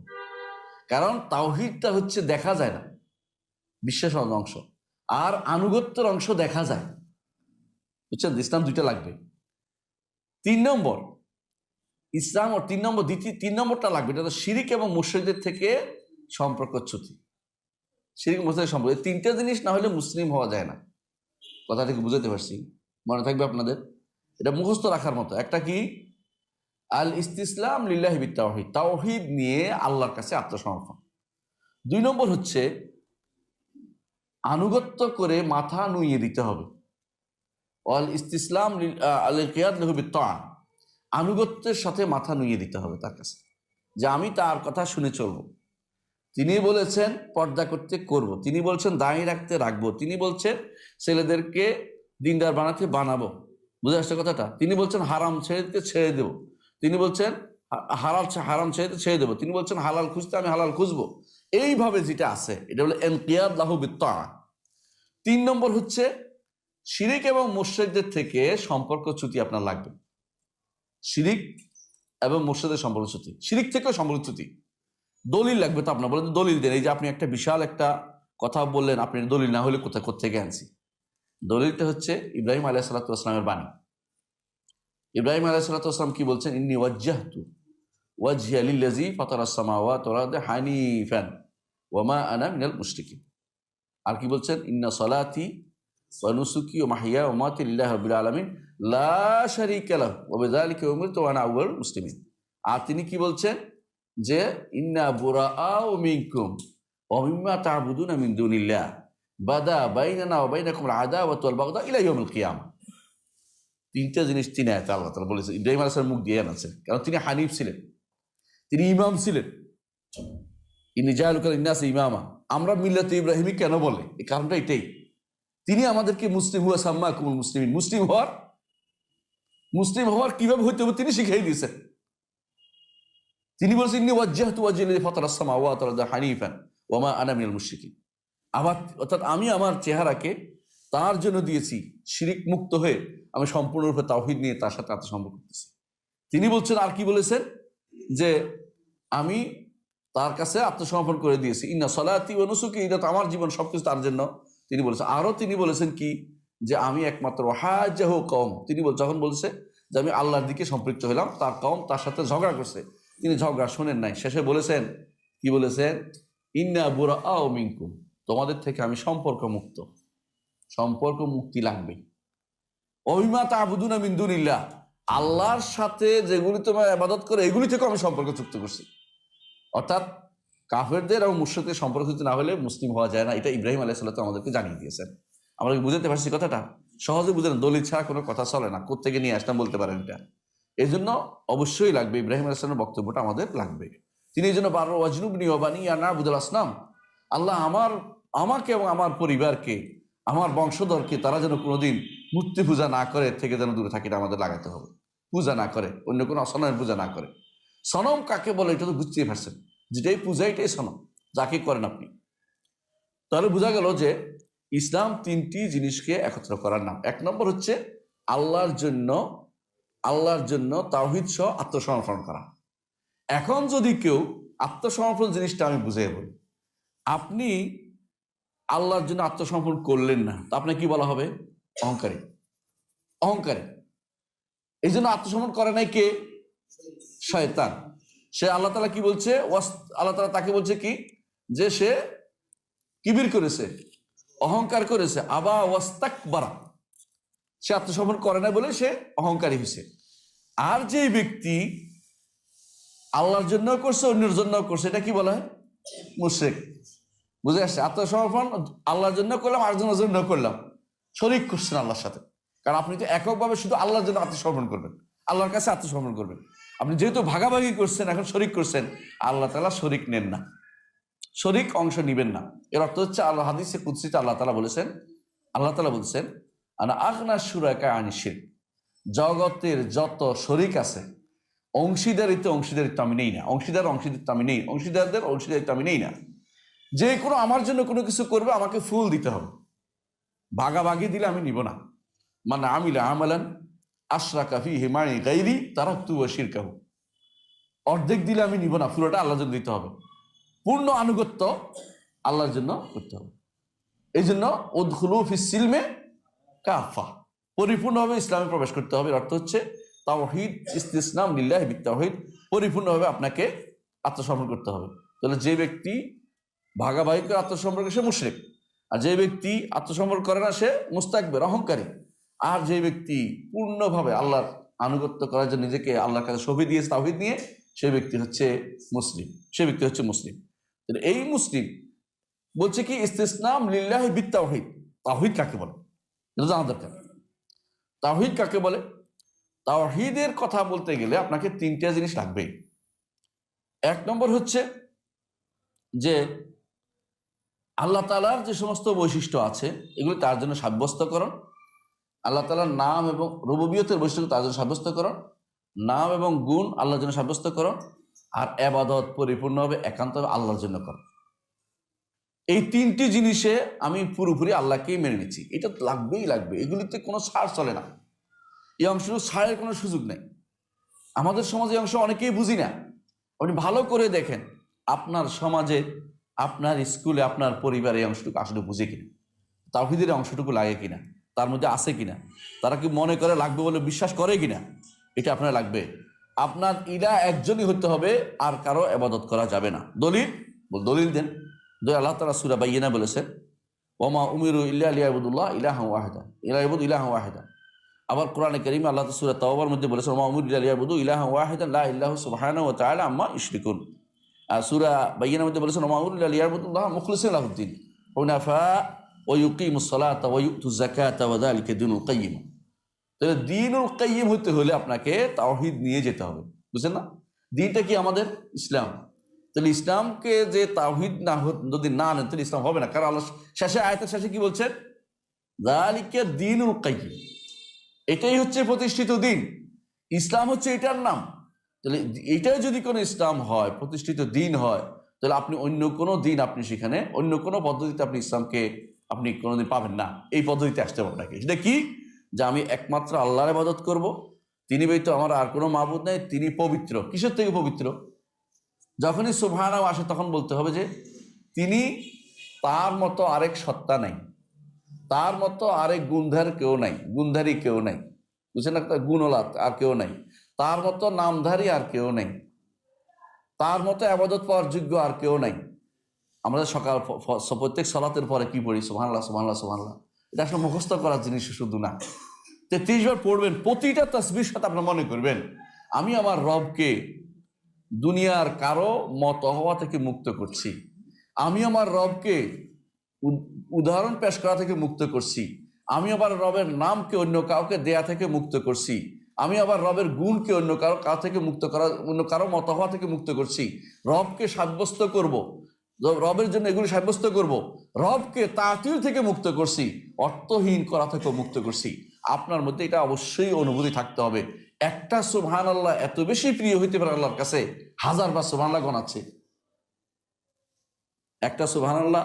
কারণ তাওহীদটা হচ্ছে দেখা যায় না, বিশ্বাসের অংশ, আর আনুগত্যের অংশ দেখা যায়, বুঝছেন? ইসলাম 2টা লাগবে। 3 নম্বর ইসলাম, ও 3 নম্বর, দ্বিতীয় 3 নম্বরটা লাগবে, এটা তো শিরিক এবং মুশরিকদের থেকে সম্পর্কচ্যুতি। শিরিক মুশরিক সম্পর্ক, এই 3টা জিনিস না হলে মুসলিম হওয়া যায় না। কথা থেকে বুঝাতে পারছি? মনে থাকবে আপনাদের, এটা মুখস্থ রাখার মতো। একটা কি? আল ইস্তিসলাম লিল্লাহি বিত্তাওহীদ, তাওহীদ নিয়ে আল্লাহর কাছে আত্মসমর্পণ। 2 নম্বর হচ্ছে আনুগত্য করে মাথা নুইয়ে দিতে হবে। আল ইস্তিসলাম আল ইনকিয়াদ লাহু বিত্তাআ, আনুগত্যের সাথে মাথা নুইয়ে দিতে হবে তার কাছে, যে আমি তার কথা শুনে চলবো। তিনি বলেছেন পর্দা করতে করব, তিনি বলছেন দাঁড়িয়ে রাখতে রাখবো, তিনি বলছেন ছেলেদেরকে দিনদার বানাতে বানাবো, বুঝে আসছে কথাটা? তিনি বলছেন হারাম ছেড়ে দিতে ছেড়ে দেবো, তিনি বলছেন হারাম ছেড়ে দিতে ছেড়ে দেবো, তিনি বলছেন হালাল খুঁজতে আমি হালাল খুঁজবো। এইভাবে যেটা আছে এটা হলো ইনকিয়াদ লাহু বিত্তাআ। 3 নম্বর হচ্ছে শিরিক এবং মুশরিকদের থেকে সম্পর্ক চ্যুতি আপনার লাগবে। শিরিক এবং মুশরিকদের সম্পর্ক চ্যুতি, শিরিক থেকেও সম্পর্ক চ্যুতি। দলিল লাগবে তো আপনার, বলেন দলিল দেন। এই যে আপনি একটা বিশাল একটা কথা বললেন, আপনি দলিল না হলে কোথেকে আনছি? দলিলটা হচ্ছে ইব্রাহিম আলাইহিস সালাতু ওয়াস সালামের বাণী। ইব্রাহিম আলাইহিস সালাতু ওয়াস সালাম কি বলছেন? ইন্নী ওয়াজ্জাহতু ওয়াজহিয়া লিল্লাযী ফাতারাস সামাওয়াতি ওয়াল আরদা হানিফান ওয়া মা আনা মিনাল মুশরিকিন। আর কি বলছেন? ইন্না সলাতি ওয়া নুসুকি ওয়া মাহইয়া ওয়া মামাতি লিল্লাহি রাব্বিল আলামিন লা শারীকা লাহু ওয়া বিযালিকা উমিরতু ওয়া আনা আউওয়ালুল মুসলিমিন। আর তিনি কি বলছেন? যে ইন্না বুরাআউ মিনকুম ওয়া মিম্মা তা'বুদুনা মিন দুনিল্লাহ বাদা বাইনানা ওয়া বাইনাকুম আল আদাওয়াতু ওয়াল বাগদা ইলা ইয়াউমিল কিয়ামা। তিনটা জিনিস তিনি আয়াতে আল্লাহ তাআলা বলেছেন, ইব্রাহিম আলাইহিস সালাম মুখ দিয়ে আনছেন, কারণ তিনি হানিফ ছিলেন, তিনি ইমাম ছিলেন। ইন্নী জাআলুকা লিন-নাসি ইমামা। আমরা মিল্লাতে ইব্রাহিমি কেন বলে? এই কারণটা এটাই, তিনি আমাদেরকে মুসলিম হুয়া সাম্মাকুমুল মুসলিমিন, মুসলিম হওয়ার কিভাবে হইতে হবে তিনি শিখিয়ে দিয়েছেন। তিনি বলছেন ইন্নী ওয়াজ্জাহতু ওয়াজহিয়া লিল্লাযী ফাতারাস সামাওয়াতি ওয়াল আরদা হানিফান ওয়া মা আনা মিনাল মুশরিকিন। আবার অর্থাৎ আমি আমার চেহারাকে তার জন্য দিয়েছি, শিরিক মুক্ত হয়ে আমি সম্পূর্ণরূপে তাওহীদ নিয়ে তার সাথে আত্মসম্পর্ক করতেছি। তিনি বলছেন, আর কি বলেছেন? যে আমি তার কাছে আত্মসমর্পণ করে দিয়েছি। ইন্না সলাতি ওয়া নুসুকি, এটা তো আমার জীবন, সবকিছু তার জন্য। তিনি বলেছেন, আরো তিনি বলেছেন কি? যে আমি একমাত্র হাজাহু কওম। তিনি যখন বলছে যে আমি আল্লাহর দিকে সম্পৃক্ত হলাম, তার কওম তার সাথে ঝগড়া করছে, তিনি ঝগড়া শোনেন নাই। শেষে বলেছেন, কি বলেছেন? ইন্না বুরাআউ মিনকুম, তোমাদের থেকে আমি সম্পর্ক মুক্ত। সম্পর্ক মুক্তি লাগবে। ওয়া মিম্মা তা'বুদুনা মিন দুনিল্লাহ, আল্লাহর সাথে যেগুলি তোমরা ইবাদত করে এগুলি থেকে আমি সম্পর্ক চুক্ত করছি। অর্থাৎ কাফেরদের এবং মুশরিকদের সম্পর্ক না হলে মুসলিম হওয়া যায় না। এটা ইব্রাহিম আলাইহিস সালাতু আমাদেরকে জানিয়ে দিয়েছেন। আমরা কি বুঝতে পারছি কথাটা? সহজে বুঝেন, দলিল ছাড়া কোনো কথা চলে না। কোত্থেকে নিয়ে আসলাম বলতে পারেন এটা। এই জন্য অবশ্যই লাগবে, ইব্রাহিম আলাইহিস সালামের বক্তব্যটা আমাদের লাগবে। তিনি এই জন্য বারবার ওয়াজনুবনি ওয়া বানিয়া না'বুদুল আসনাম, আল্লাহ আমাকে এবং আমার পরিবারকে, আমার বংশধরকে তারা যেন কোনোদিন মূর্তি পূজা না করে থেকে যেন দূরে থাকে, এটা আমাদের লাগাতে হবে। পূজা না করে, অন্য কোনো অসনামের পূজা না করে। সনম কাকে বলে এটা তো বুঝতেই পারছেন, যেটাই পূজা এটাই সনম, যাকে করেন আপনি। তাহলে বোঝা গেল যে ইসলাম তিনটি জিনিসকে একত্র করার নাম। এক নম্বর হচ্ছে আল্লাহর জন্য তাওহীদ সহ আত্মসমর্পণ করা। এখন যদি কেউ আত্মসমর্পণ জিনিসটা আমি বুঝিয়ে বলি, আপনি আল্লাহর জন্য আত্মসমর্পণ করলেন না, তা আপনাকে কি বলা হবে? অহংকারী। এই জন্য আত্মসমর্পণ করে নাই কে? শয়তান। সে আল্লাহ তাআলা কি বলছে? আল্লাহ তাআলা তাকে বলছে কি? যে সে কিবির করেছে, অহংকার করেছে। আবা ওয়াস্তাকবারা, সে আত্মসমর্পণ করে না বলে সে অহংকারী হয়েছে। আর যে ব্যক্তি আল্লাহর জন্য করছে, অন্যের জন্য করছে, এটা কি বলা হয়? মুশরিক। বুঝে আসছে? আত্মসমর্পণ আল্লাহর জন্য করলাম, আরেকজনের জন্য করলাম, শরীক করছেন আল্লাহর সাথে। কারণ আপনি তো এককভাবে শুধু আল্লাহর জন্য আত্মসমর্পণ করবেন, আল্লাহর কাছে আত্মসমর্পণ করবেন। আপনি যেহেতু ভাগাভাগি করছেন, এখন শরীক করছেন, আল্লাহ তাআলা শরীক নেন না, শরীক অংশ নিবেন না। এর অর্থ হচ্ছে আল্লাহ হাদিসে কুদসিতে আল্লাহ তাআলা বলছেন আনা আগনা শুরাকা আনিশ শিরক, জগতের যত শরীক আছে অংশীদারিত্ব আমি নেই না, অংশীদারিত্ব আমি নেই না। যে কোনো আমার জন্য কোনো কিছু করবে আমাকে ফুল দিতে হবে, ভাগাভাগি দিলে আমি নিব না। মানে আমিলা আমালান আশরাকা ফীহি মাই গায়রি তারাকতু ওয়া শিরকাহু, অর্ধেক দিলে আমি নিব না, পুরোটা আল্লাহর জন্য দিতে হবে। পূর্ণ আনুগত্য আল্লাহর জন্য করতে হবে। এই জন্য উদখুলু ফিস সিলমে কাফা, পরিপূর্ণভাবে ইসলামে প্রবেশ করতে হবে। অর্থ হচ্ছে তাওহীদ ইসতিসলাম লিল্লাহি বিত্তাওহীদ, পরিপূর্ণভাবে আপনাকে আত্মসমর্পণ করতে হবে। তাহলে যে ব্যক্তি ভাগাভাগি করে আত্মসমর্পণ করে সে মুশরিক, আর যে ব্যক্তি আত্মসমর্পণ করে না সে মুস্তাকবির, অহংকারী। আর যে ব্যক্তি পূর্ণভাবে আল্লাহর আনুগত্য করার জন্য নিজেকে আল্লাহর কাছে সঁপে দিয়েছে তাওহীদ নিয়ে, সেই ব্যক্তি হচ্ছে মুসলিম। এই মুসলিম বলছে কি? ইসতিসলাম লিল্লাহি বিত্তাওহীদ। তাওহীদ কাকে বলে এটা জানা দরকার। তাওহীদ কাকে বলে? তাওহীদের কথা বলতে গেলে আপনাকে তিনটা জিনিস লাগবে। এক নম্বর হচ্ছে যে আল্লাহ তাআলার যে সমস্ত বৈশিষ্ট্য আছে এগুলি তার জন্য সাব্যস্তকরণ, আল্লাহ তাআলার নাম এবং রুবুবিয়তের বৈশিষ্ট্য তার জন্য সাব্যস্তকরণ, নাম এবং গুণ আল্লাহর জন্য সাব্যস্তকরণ, আর ইবাদত পরিপূর্ণভাবে একান্তভাবে আল্লাহর জন্য করো। এই তিনটি জিনিসে আমি পুরোপুরি আল্লাহকেই মেনে নিচ্ছি, এটা লাগবেই লাগবে, এগুলিতে কোনো ছাড় চলে না। এই অংশটুকু ছাড়ের কোনো সুযোগ নেই। আমাদের সমাজে অংশ অনেকেই বুঝি না। আপনি ভালো করে দেখেন আপনার সমাজে, আপনার স্কুলে, আপনার পরিবারে এই অংশটুকু আসলে বুঝে কিনা, তাওহীদের অংশটুকু লাগে কিনা, তার মধ্যে আছে কিনা, তারা কি মনে করে লাগবে বলে বিশ্বাস করে কিনা, এটা আপনার লাগবে। আপনার ইলাহ একজনই হতে হবে, আর কারো ইবাদত করা যাবে না। দলিল দেন। আল্লাহ তাআলা সূরা বাইয়িনা বলেছেন, ওমা উমিরু ইল্লা লিয়াবুদুল্লাহ ইলাহা ওয়াহিদা, ইলাহা ওয়াহিদা। আবার কোরআনে কারীমে আল্লাহ সূরা তাওবার মধ্যে বলেছেন, ওমা উমিরু ইল্লা লিয়াবুদু ইলাহা ওয়াহিদা লা ইলাহা সুবহানাহু ওয়া তাআলা আম্মা ইউশরিকুন। আর সূরা বাইয়িনার মধ্যে বলেছেন, ওমা উমিরু ইল্লা লিয়াবুদুল্লাহ মুখলিসিন লাহুদ্দিন হুনাফা ওয়া ইউকিমুস সালাতা ওয়া ইউতুজ যাকাতা ওয়া যালিকা দীনুল কাইয়্যিম। তাহলে দীনুল কাইয়্যিম হতে হলে আপনাকে তাওহীদ নিয়ে যেতে হবে, বুঝছেন না? দ্বীনটা কি আমাদের ইসলাম। তাহলে ইসলামকে যে তাওহীদ না যদি না নেন তাহলে ইসলাম হবে না। কারণ আল্লাহ শেষে আয়াতের শেষে কি বলছেন? যালিকা দীনুল কাইয়্যিম, এটাই হচ্ছে প্রতিষ্ঠিত দিন। ইসলাম হচ্ছে এটার নাম। তাহলে এটাই যদি কোনো ইসলাম হয়, প্রতিষ্ঠিত দিন হয়, তাহলে আপনি অন্য কোনো দিন, আপনি সেখানে অন্য কোনো পদ্ধতিতে আপনি ইসলামকে আপনি কোনোদিন পাবেন না। এই পদ্ধতিতে আসতে হবে আপনাকে। সেটা কি? যে আমি একমাত্র আল্লাহর ইবাদত করব, তিনি ব্যতীত আমার আর কোনো মাবুদ নাই, তিনি পবিত্র। কিসের থেকে পবিত্র? যখনই সুবহানাহু আসে তখন বলতে হবে যে তিনি, তার মতো আরেক সত্তা নাই, তার মতো আরেক গুণধারী কেউ নাই, বুঝছেন না? গুণওয়ালা আর কেউ নাই, তার মতো নামধারী আর কেউ নাই, তার মতো ইবাদত পাওয়ার যোগ্য আর কেউ নাই। আমরা সকাল প্রত্যেক সালাতের পরে কি পড়ি? সুবহানাল্লাহ সুবহানাল্লাহ সুবহানাল্লাহ। এটা আসলে মুখস্থ করার জিনিস শুধু না। 33 বার পড়বেন, প্রতিটা তাসবিহর সাথে আপনার মনে করবেন আমি আমার রবকে দুনিয়ার কারো মত হওয়া থেকে মুক্ত করছি, আমি আমার রবকে উদাহরণ পেশ করা থেকে মুক্ত করছি, আমি আবার রবের নামকে অন্য কাউকে দেয়া থেকে মুক্ত করছি, আমি আবার রবের গুণকে অন্য কারো থেকে মুক্ত করা, অন্য কারো মত হওয়া থেকে মুক্ত করছি, রবকে সাব্যস্ত করব, রবের জন্য এগুলি সাব্যস্ত করব, রবকে তাতিল থেকে মুক্ত করছি, অর্থহীন করা থেকে মুক্ত করছি। আপনার মধ্যে এটা অবশ্যই অনুভূতি থাকতে হবে। একটা সুবহানাল্লাহ এত বেশি প্রিয় হইতে পারে আল্লাহর কাছে, হাজারবার সুবহানাল্লাহ গণাচ্ছে। একটা সুবহানাল্লাহ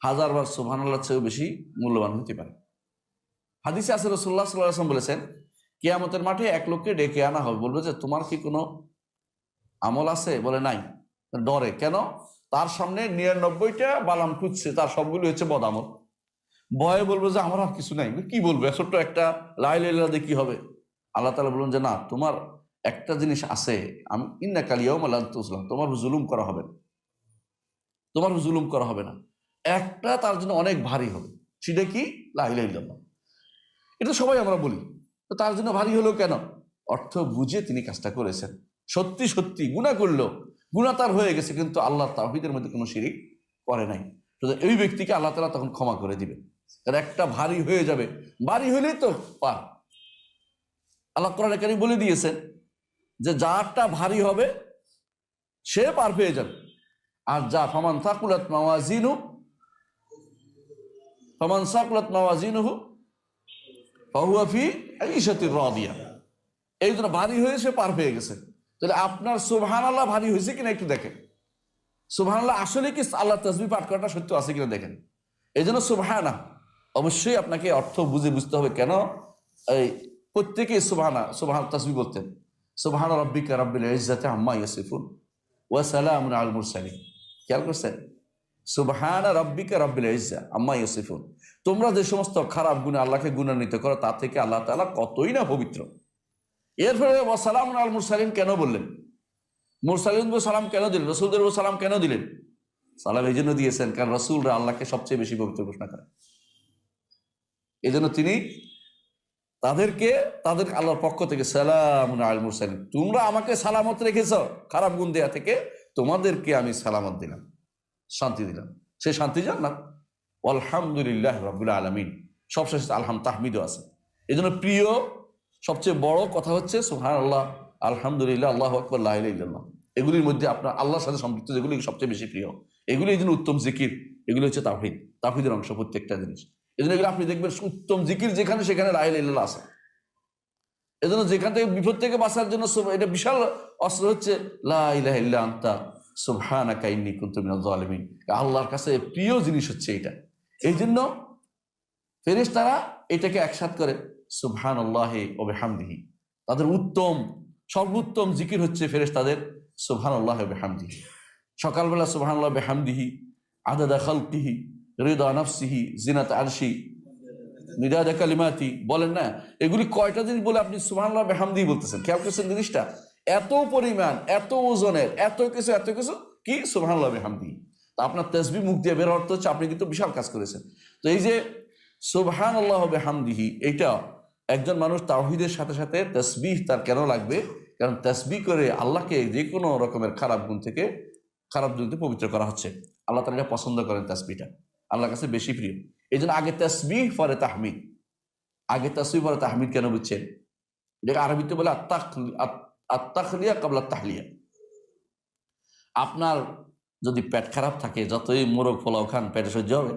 হাজারবার সুবহানাল্লাহ চেয়েও বেশি মূল্যবান হতে পারে। হাদিসে আছে রাসূলুল্লাহ সাল্লাল্লাহু আলাইহি ওয়াসাল্লাম বলেছেন, কিয়ামতের মাঠে এক লোককে ডেকে আনা হবে, বলবে যে তোমার কি কোনো আমল আছে? বলে নাই। ডরে। কেন? তার সামনে 99টা বালাম খুঁজছে, তার সবগুলো হচ্ছে বদ আমল। ভয়ে বলবো যে আমার আর কিছু নাই। কি বলবো? ছোট্ট একটা লা ইলাহা ইল্লাল্লাহ দিয়ে কি হবে? আল্লাহ তাআলা বলুন যে না, তোমার একটা জিনিস আছে, আমি ইন্নাকাল ইয়াউমা লা তুজলাম, তোমার জুলুম করা হবে না, তোমার জুলুম করা হবে না। একটা তার জন্য অনেক ভারী হবে। সেটা কি? লা ইলাহা ইল্লাল্লাহ। এটা সবাই আমরা বলি, তো তার জন্য ভারী হলো কেন? অর্থ বুঝে তিনি কাজটা করেছেন। সত্যি সত্যি গুনাহ করলো, গুনাহ তার হয়ে গেছে, কিন্তু আল্লাহ তাওহীদের মধ্যে কোনো শিরিক করে নাই। এই ব্যক্তিকে আল্লাহ তাআলা তখন ক্ষমা করে দিবে। তার একটা ভারী হয়ে যাবে, ভারী হলেই তো পার। আল্লাহ কোরআনে কারীমে বলে দিয়েছেন যে যারটা ভারী হবে সে পার পেয়ে যাবে। আর যা ফামান সাকুলাত মাওয়াজিনুহু ফাহুয়া ফি আইশাতির রাদিয়া। এই জন্য ভারী হয়ে সে পার পেয়ে গেছে। তাহলে আপনার সুবহানাল্লাহ ভারী হয়েছে কিনা একটু দেখেন। সুবহানাল্লাহ আসলে কি আল্লাহ তাসবিহ পাঠ করাটা সত্য আছে কিনা দেখেন। এই জন্য সুবহানা অবশ্যই আপনাকে অর্থ বুঝতে হবে। কেন? এই প্রত্যেকেই সুবহান তাসবিহ বলতেন, সুবহান রাব্বিকা রাব্বিল ইজ্জাতি আম্মা ইয়াসিফুন ওয়া সালামুন আলাল মুরসালিন। খেয়াল করছেন? সুবহান রাব্বিকা রাব্বিল ইজ্জা আম্মা ইয়াসিফুন। তোমরা যে সমস্ত খারাপ গুণে আল্লাহকে গুণান্বিত করো, তার থেকে আল্লাহ তাআলা কতই না পবিত্র। এরপরে ওয়া সালামুন আলাল মুরসালিন কেন বললেন? মুরসালিনদের সালাম কেন দিলেন? রাসূলদের সালাম কেন দিলেন? সালাম এই জন্য দিয়েছেন কারণ রাসূলরা আল্লাহকে সবচেয়ে বেশি পবিত্র ঘোষণা করে। এই জন্য তিনি তাদের আল্লাহর পক্ষ থেকে সালামুন আলাল মুরসালিন, তোমরা আমাকে সালামত রেখেছ খারাপ গুণ দেয়া থেকে, তোমাদেরকে আমি সালামত দিলাম, শান্তি দিলাম। সেই শান্তি জান্নাত। আলহামদুলিল্লাহ রাব্বিল আলামিন, সবশেষে আলহাম তাহমিদও আছে। এই জন্য প্রিয় সবচেয়ে বড় কথা হচ্ছে সুবহানাল্লাহ, আলহামদুলিল্লাহ, আল্লাহু আকবার, লা ইলাহা ইল্লাল্লাহ। এগুলির মধ্যে আপনার আল্লাহর সাথে সম্পৃক্ত যেগুলি সবচেয়ে বেশি প্রিয়, এগুলি এই জন্য উত্তম জিকির। এগুলি হচ্ছে তাওহীদের অংশ প্রত্যেকটা জিনিস। এই জন্য এগুলো আপনি দেখবেন উত্তম জিকির যেখানে সেখানে লা ইলাহা ইল্লাল্লাহ আছে। এই জন্য যেখান থেকে বিপদ থেকে বাঁচার জন্য এটা বিশাল অস্ত্র হচ্ছে লা ইলাহা ইল্লা আনতা সুবহানাকা ইন্নী কুনতু মিনাজ জালিমিন। আল্লাহর কাছে প্রিয় জিনিস হচ্ছে এটা। এই জন্য ফেরেশতারা এটাকে একসাথ করে সুবহানাল্লাহি ওয়া বিহামদিহি। তাদের উত্তম সর্বোত্তম জিকির হচ্ছে ফেরেশতাদের সুবহানাল্লাহি ওয়া বিহামদিহি। সকালবেলা সুবহানাল্লাহি ওয়া বিহামদিহি আদাদা খালকিহি রিদা নাফসিহি জিনাত আরশি মিদাদা কালিমাতি বলেন না, এগুলি কয়টা জিনিস বলে আপনি সুবহানাল্লাহি ওয়া বিহামদিহি বলতেছেন? খেয়াল করছেন জিনিসটা? এত পরিমাণ, এত ওজনের, এত কিছু কি সুবহানাল্লাহি ওয়া বিহামদিহি। তা আপনার তাসবিহ মুখ দিয়ে বের অর্থ হচ্ছে আপনি কিন্তু বিশাল কাজ করেছেন। তো এই যে সুবহানাল্লাহি ওয়া বিহামদিহি, এটা একজন মানুষ তাওহীদের সাথে সাথে তাসবিহ তার কেন লাগবে? কারণ তাসবিহ করে আল্লাহকে যে কোনো রকমের খারাপ গুণ থেকে পবিত্র করা হচ্ছে। আল্লাহ তাআলা এটা পছন্দ করেন, তাসবিহটা আল্লাহর কাছে বেশি প্রিয়। এই জন্য আগে তাসবিহ পরে তাহমিদ। আগে তাসবিহ পরে তাহমিদ কেন বুঝছেন? এটাকে আরবিতে বলে আত-তাখলিয়া ক্বাবলা আত-তাহলিয়া। আপনার যদি পেট খারাপ থাকে, যতই মোরগ পোলাও খান পেটে সহ্য হবে?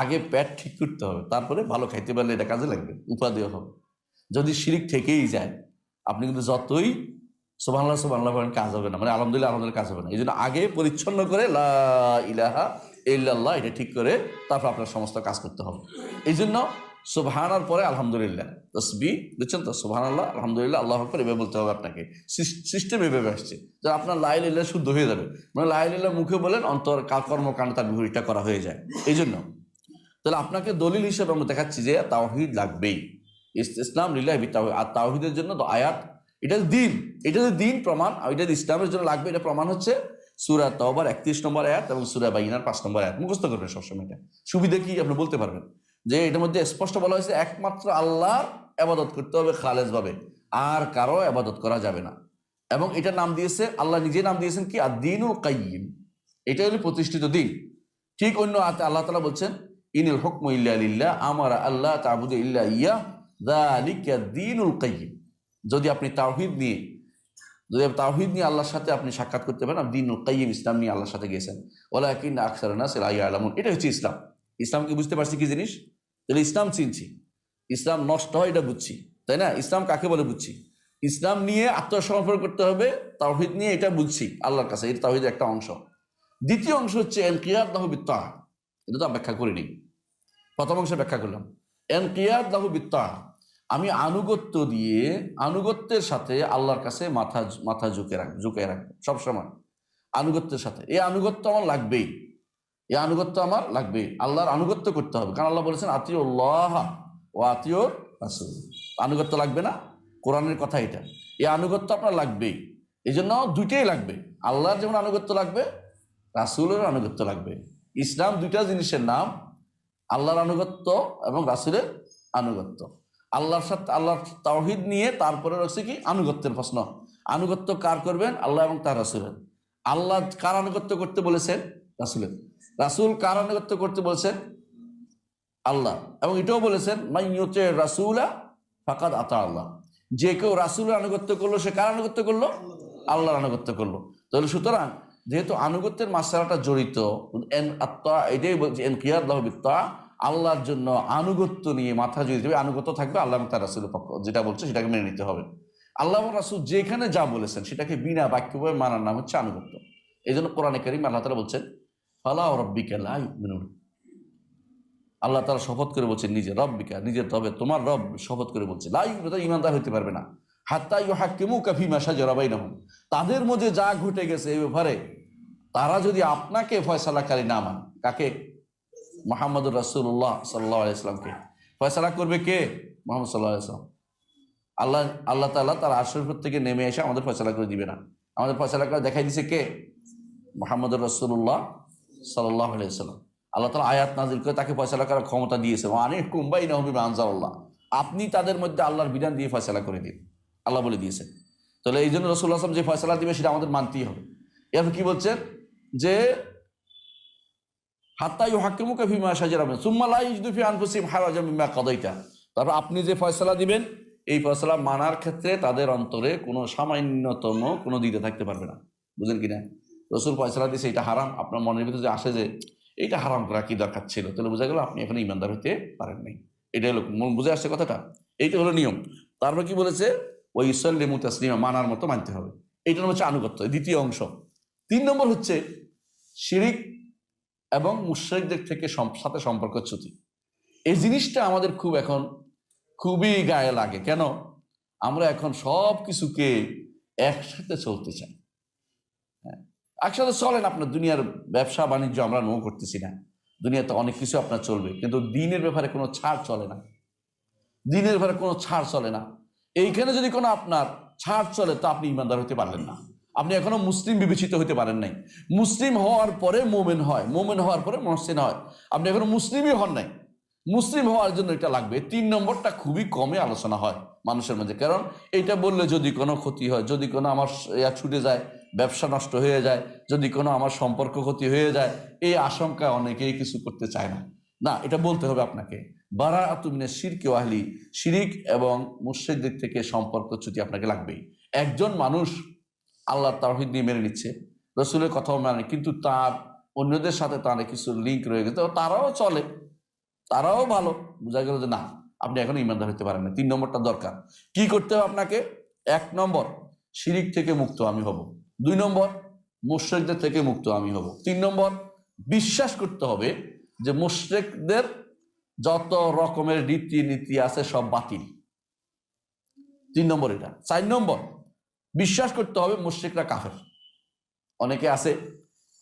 আগে পেট ঠিক করতে হবে, তারপরে ভালো খাইতে পারলে এটা কাজে লাগবে, উপাদেয় হবে। যদি শিরিক থেকেই যায়, আপনি কিন্তু যতই সুবহানাল্লাহ বলেন কাজ হবে না, মানে আলহামদুলিল্লাহ কাজ হবে না। এই জন্য আগে পরিচ্ছন্ন করে লা ইলাহা ইল্লাল্লাহ এটা ঠিক করে তারপর আপনার সমস্ত কাজ করতে হবে। এই জন্য সুবহানার পরে আলহামদুলিল্লাহ তাসবিহ, বুঝছেন তো? সুবহানাল্লাহ, আলহামদুলিল্লাহ, আল্লাহু আকবার এভাবে বলতে হবে আপনাকে। সিস্টেম এভাবে আসছে যে আপনার লা ইলাহা ইল্লাল্লাহ শুদ্ধ হয়ে যাবে। মানে লা ইলাহা ইল্লাল্লাহ মুখে বলেন, অন্তর কর্মকাণ্ড তার বিপরীতটা করা হয়ে যায়। এই জন্য তাহলে আপনাকে দলিল হিসেবে আমরা দেখাচ্ছি যে তাওহীদ লাগবেই। ইসলাম লিল্লাহি বিত্তাওহীদ। আর তাওহীদের জন্য তো আয়াত, এটা যে দিন প্রমাণ, এটা ইসলামের জন্য লাগবে, এটা প্রমাণ হচ্ছে সূরা তাওবার 31 নম্বর আয়াত এবং সূরা বাইনার 5 নম্বর আয়াত। মুখস্থ করবেন সবসময়। এটা সুবিধা কি আপনি বলতে পারবেন যে এটার মধ্যে স্পষ্ট বলা হয়েছে একমাত্র আল্লাহর ইবাদত করতে হবে খালেস ভাবে, আর কারো ইবাদত করা যাবে না। এবং এটার নাম দিয়েছে আল্লাহ নিজে, নাম দিয়েছেন কি? আদ-দীনুল কাইয়্যিম। এটা হলো প্রতিষ্ঠিত দিন। ঠিক অন্য আয়াতে আল্লাহ তাআলা বলছেন ইনিল হুকমু ইল্লা লিল্লাহ আমারা আল্লাহ তা'বুদু ইল্লা ইয়াহ যালিকা দীনুল কাইয়্যিম। যদি আপনি তাওহীদ নিয়ে আল্লাহর সাথে আপনি সাক্ষাৎ করতে পারেন, আপনি দীনুল কাইয়্যিম, ইসলাম নিয়ে আল্লাহর সাথে গেছেন। ওয়ালাকিন্না আকসারান নাসি লা ইয়ালামুন। এটা হচ্ছে ইসলাম। ইসলামকে বুঝতে পারছি কি জিনিস? তাহলে ইসলাম চিনছি, ইসলাম নষ্ট হয় এটা বুঝছি, তাই না? ইসলাম কাকে বলে বুঝছি। ইসলাম নিয়ে আত্মসমর্পণ করতে হবে, তাওহীদ নিয়ে এটা বুঝছি আল্লাহর কাছে, এটা তাওহীদের একটা অংশ। দ্বিতীয় অংশ হচ্ছে ইনকিয়াদ লাহু বিত্তাআহ। এটা তো ব্যাখ্যা করিনি, প্রথম অংশে ব্যাখ্যা করলাম। ইনকিয়াদ লাহু বিত্তাআহ, আমি আনুগত্যের সাথে আল্লাহর কাছে মাথা ঝুঁকে রাখবো সবসময় আনুগত্যের সাথে। এই আনুগত্য আমার লাগবেই, আল্লাহর আনুগত্য করতে হবে। কারণ আল্লাহ বলেছেন আতিউল্লাহ ওয়া আতিউর রাসূল। আনুগত্য লাগবে না? কোরআনের কথা এটা। এই আনুগত্য আপনার লাগবেই। এই জন্য দুইটাই লাগবে, আল্লাহর যেমন আনুগত্য লাগবে, রাসূলের আনুগত্য লাগবে। ইসলাম দুইটা জিনিসের নাম, আল্লাহর আনুগত্য এবং রাসূলের আনুগত্য। আল্লাহর সাথে আল্লাহর তাওহীদ নিয়ে তারপরে রয়েছে কি? আনুগত্যের প্রশ্ন। আনুগত্য কার করবেন? আল্লাহ এবং তার রাসূলের। আল্লাহ কার আনুগত্য করতে বলেছেন? রাসূলের। রাসূল কার আনুগত্য করতে বলেছেন? আল্লাহ। এবং এটাও বলেছেন মান ইউতির রাসূলা ফাকাদ আতা আল্লাহ। যে কেউ রাসূলের আনুগত্য করলো সে কার আনুগত্য করলো? আল্লাহর আনুগত্য করলো। তাহলে সুতরাং যেহেতু আনুগত্যের মাসআলাটা জড়িত, এটাই বলছে ইনকিয়াদ লাহু বিত্তাআহ, আল্লাহর জন্য আনুগত্য নিয়ে মাথা ঝুঁকিয়ে দেবে। আনুগত্য থাকবে আল্লাহ এবং তার রাসূলের পক্ষ, যেটা বলছে সেটাকে মেনে নিতে হবে। আল্লাহ এবং রাসূল যেখানে যা বলেছেন সেটাকে বিনা বাক্যভাবে মানার নাম হচ্ছে আনুগত্য। এই জন্য কোরআনে কারীম আল্লাহ তাআলা বলছেন ফালা রাব্বিকা লা ইউমিনুন। আল্লাহ তাআলা শপথ করে বলছেন নিজে, রব্বিকা নিজের, তবে তোমার রব শপথ করে বলছে লা ইউমিনুন, ঈমানদার হতে পারবে না হাত্তা ইউহাক্কিমুকা ফীমা শাজারা বাইনাহুম, তাদের মধ্যে যা ঘটে গেছে এই ব্যাপারে তারা যদি আপনাকে ফয়সালাকারী না মান। কাকে? মুহাম্মদুর রাসূলুল্লাহ সাল্লাল্লাহু আলাইহি ওয়াসাল্লামকে। ফয়সালা করবে কে? মুহাম্মদ সাল্লাল্লাহু আলাইহি ওয়াসাল্লাম। আল্লাহ তাআলা তার আরশের উপর থেকে নেমে এসে আমাদের ফয়সালা করে দিবে না। আমাদের ফয়সালা করে দেখাই দিছে কে? মুহাম্মদুর রাসূলুল্লাহ সাল্লাল্লাহু আলাইহি ওয়াসাল্লাম। আল্লাহ তাআলা আয়াত নাযিল করে তাকে ফয়সালা করার ক্ষমতা দিয়েছে। ওয়ানিহকুম বাইনাহুম বিমা আনজালাল্লাহ, আপনি তাদের মধ্যে আল্লাহর বিধান দিয়ে ফয়সালা করে দিন, আল্লাহ বলে দিয়েছেন। তাহলে এই জন্য রাসূলুল্লাহ সাল্লাল্লাহু আলাইহি ওয়াসাল্লাম যে ফয়সালা দিবে সেটা আমাদের মানতেই হবে। এরপর কি বলছেন? যে হাত্তা ইউহাক্কিমুকা ফীমা শাজারা বাইনাহুম সুম্মা লা ইয়াজিদু ফি আনফুসিহিম হারাজাম মিম্মা কাদাইতা। তারপর আপনি যে ফয়সালা দিবেন এই ফয়সালা মানার ক্ষেত্রে তাদের অন্তরে কোনো সামান্যতম কোনো দ্বিধা থাকতে পারবে না। বুঝলেন কিনা? রাসূল ফয়সালা দিয়েছে এটা হারাম, আপনার মনের ভিতরে যে আসে যে এইটা হারাম করা কি দরকার ছিল, তাহলে বোঝা গেল আপনি এখন ঈমানদার হতে পারেন নাই। এটা হলো বুঝে আসছে কথাটা, এইটা হলো নিয়ম। তারপর কি বলেছে? ওই ইউসাল্লিমু তাসলিমা, মানার মতো মানতে হবে। এইটা হচ্ছে আনুগত্য, দ্বিতীয় অংশ। 3 নম্বর হচ্ছে শিরিক এবং মুশরিকদের থেকে সাথে সম্পর্কচ্যুতি। এই জিনিসটা আমাদের খুবই গায়ে লাগে। কেন? আমরা এখন সব কিছুকে একসাথে চলতে চাই। হ্যাঁ, একসাথে চলেন। আপনার দুনিয়ার ব্যবসা বাণিজ্য আমরা নো করতেছি না, দুনিয়াতে অনেক কিছু আপনার চলবে, কিন্তু দিনের ব্যাপারে কোনো ছাড় চলে না। দিনের ব্যাপারে কোনো ছাড় চলে না। এইখানে যদি কোনো আপনার ছাড় চলে তো আপনি ইমানদার হতে পারলেন না, আপনি এখনো মুসলিম বিবেচিত হতে পারেন নাই। মুসলিম হওয়ার পরে মোমেন হয়, মোমেন হওয়ার পরে মহসিন হয়, আপনি এখনো মুসলিমই হন নাই। মুসলিম হওয়ার জন্য এটা লাগবে। 3 নম্বরটা খুবই কমে আলোচনা হয় মানুষের মাঝে, কারণ এটা বললে যদি কোনো ক্ষতি হয়, যদি কোনো আমার ছুটে যায়, ব্যবসা নষ্ট হয়ে যায়, যদি কোনো আমার সম্পর্ক ক্ষতি হয়ে যায়, এই আশঙ্কা অনেকেই কিছু করতে চায় না। না, এটা বলতে হবে আপনাকে, বারাআতু মিনাশ শিরকি ওয়া আহলি, শিরিক এবং মুশরিকদের থেকে সম্পর্কচ্যুতি আপনাকে লাগবেই। একজন মানুষ আল্লাহর তাওহীদ নিয়ে মেনে নিচ্ছে, রসুলের কথাও মানে, কিন্তু তার অন্যদের সাথে তার কিছু লিঙ্ক রয়ে গেছে, তারাও চলে, তারাও ভালো, বোঝা গেল যে না, আপনি এখন ইমানদার হতে পারেন না। 3 নম্বরটা দরকার। কি করতে হবে আপনাকে? 1 নম্বর, শিরিক থেকে মুক্ত আমি হব। 2 নম্বর, মুশরিকদের থেকে মুক্ত আমি হব। 3 নম্বর, বিশ্বাস করতে হবে যে মুশরিকদের যত রকমের রীতিনীতি আছে সব বাতিল। 3 নম্বর এটা। 4 নম্বর, বিশ্বাস করতে হবে মুশরিকরা কাফের। অনেকে আছে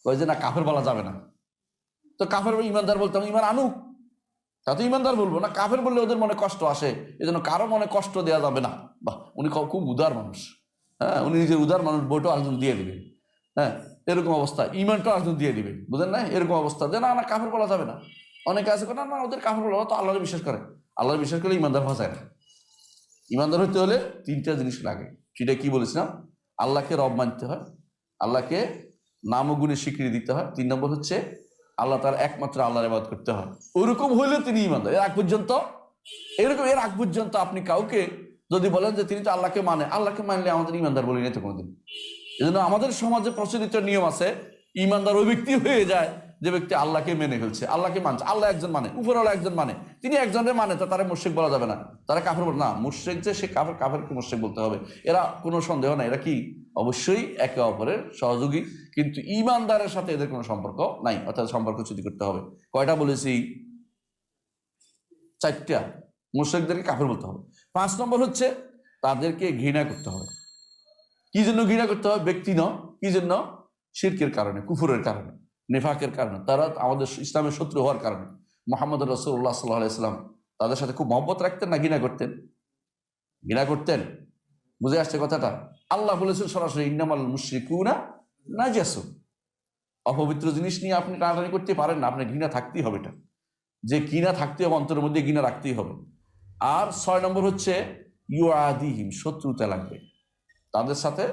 ওই যে না, কাফের বলা যাবে না, তো কাফের ইমানদার বলতে হবে, ইমান আনুক, তা তো ইমানদার বলবো না। কাফের বললে ওদের মনে কষ্ট আসে, এই জন্য কারো মনে কষ্ট দেওয়া যাবে না। বাহ, উনি খুব উদার মানুষ, হ্যাঁ, উনি নিজের উদার মানুষ, বইটাও আরেকজন দিয়ে দিবেন, হ্যাঁ, এরকম অবস্থা, ইমানটাও আরেকজন দিয়ে দিবেন, বুঝেন না? এরকম অবস্থা যে না না, কাফের বলা যাবে না। অনেকে আছে না না, ওদের কাফের বলা, তো আল্লাহর বিশ্বাস করে, আল্লাহর বিশ্বাস করলে ইমানদার হওয়া যায় না। ইমানদার হতে হলে 3টা জিনিস লাগে। সেটা কি বলেছিলাম? আল্লাহকে রব মানতে হয়, আল্লাহকে নাম ও গুণে স্বীকৃতি দিতে হয়। 3 নম্বর হচ্ছে আল্লাহ তার একমাত্র আল্লাহর ইবাদত করতে হয়। ওরকম হইলে তিনি ইমানদার। এর আগ পর্যন্ত আপনি কাউকে যদি বলেন যে তিনি তো আল্লাহকে মানে, আল্লাহকে মানলে আমাদের ইমানদার বলি না তো কোনোদিন। এই জন্য আমাদের সমাজে প্রচলিত নিয়ম আছে, ইমানদার ওই ব্যক্তি হয়ে যায় যে ব্যক্তি আল্লাহকে মেনে ফেলছে, আল্লাহকে মানছে। আল্লাহ একজন মানে, উপরওয়ালা একজন মানে, তিনি একজনের মানে, তো তারা মুশরিক বলা যাবে না, তারা কাফের বলে না। মুশরিক যে সে কাফের, কাফেরকে মুশরিক বলতে হবে। এরা কোনো সন্দেহ নাই, এরা কি অবশ্যই একে অপরের সহযোগী, কিন্তু ইমানদারের সাথে এদের কোনো সম্পর্ক নাই, অর্থাৎ সম্পর্ক চুক্তি করতে হবে। কয়টা বলেছি? 4টা। মুশরিকদেরকে কাফের বলতে হবে। 5 নম্বর হচ্ছে তাদেরকে ঘৃণা করতে হবে। কি জন্য ঘৃণা করতে হবে? ব্যক্তি ন, কি জন্য? শিরকের কারণে, কুফুরের কারণে, নেফাকের কারণে, তারা আমাদের ইসলামের শত্রু হওয়ার কারণে। মুহাম্মদ রাসূলুল্লাহ সাল্লাল্লাহু আলাইহি ওয়াসাল্লাম তাদের সাথে খুব মহব্বত রাখতেন না ঘৃণা করতেন? ঘৃণা করতেন। বুঝে আসছে কথাটা? আল্লাহ বলেছেন সরাসরি, ইন্নামাল মুশরিকুনা নাজাসুন। অপবিত্র জিনিস নিয়ে আপনি টানাটানি করতে পারেন না, আপনার ঘৃণা থাকতেই হবে। এটা যে ঘৃণা থাকতে হবে, অন্তরের মধ্যে ঘৃণা রাখতেই হবে। আর 6 নম্বর হচ্ছে ইউআদিহিম, শত্রুতা লাগবে তাদের সাথে,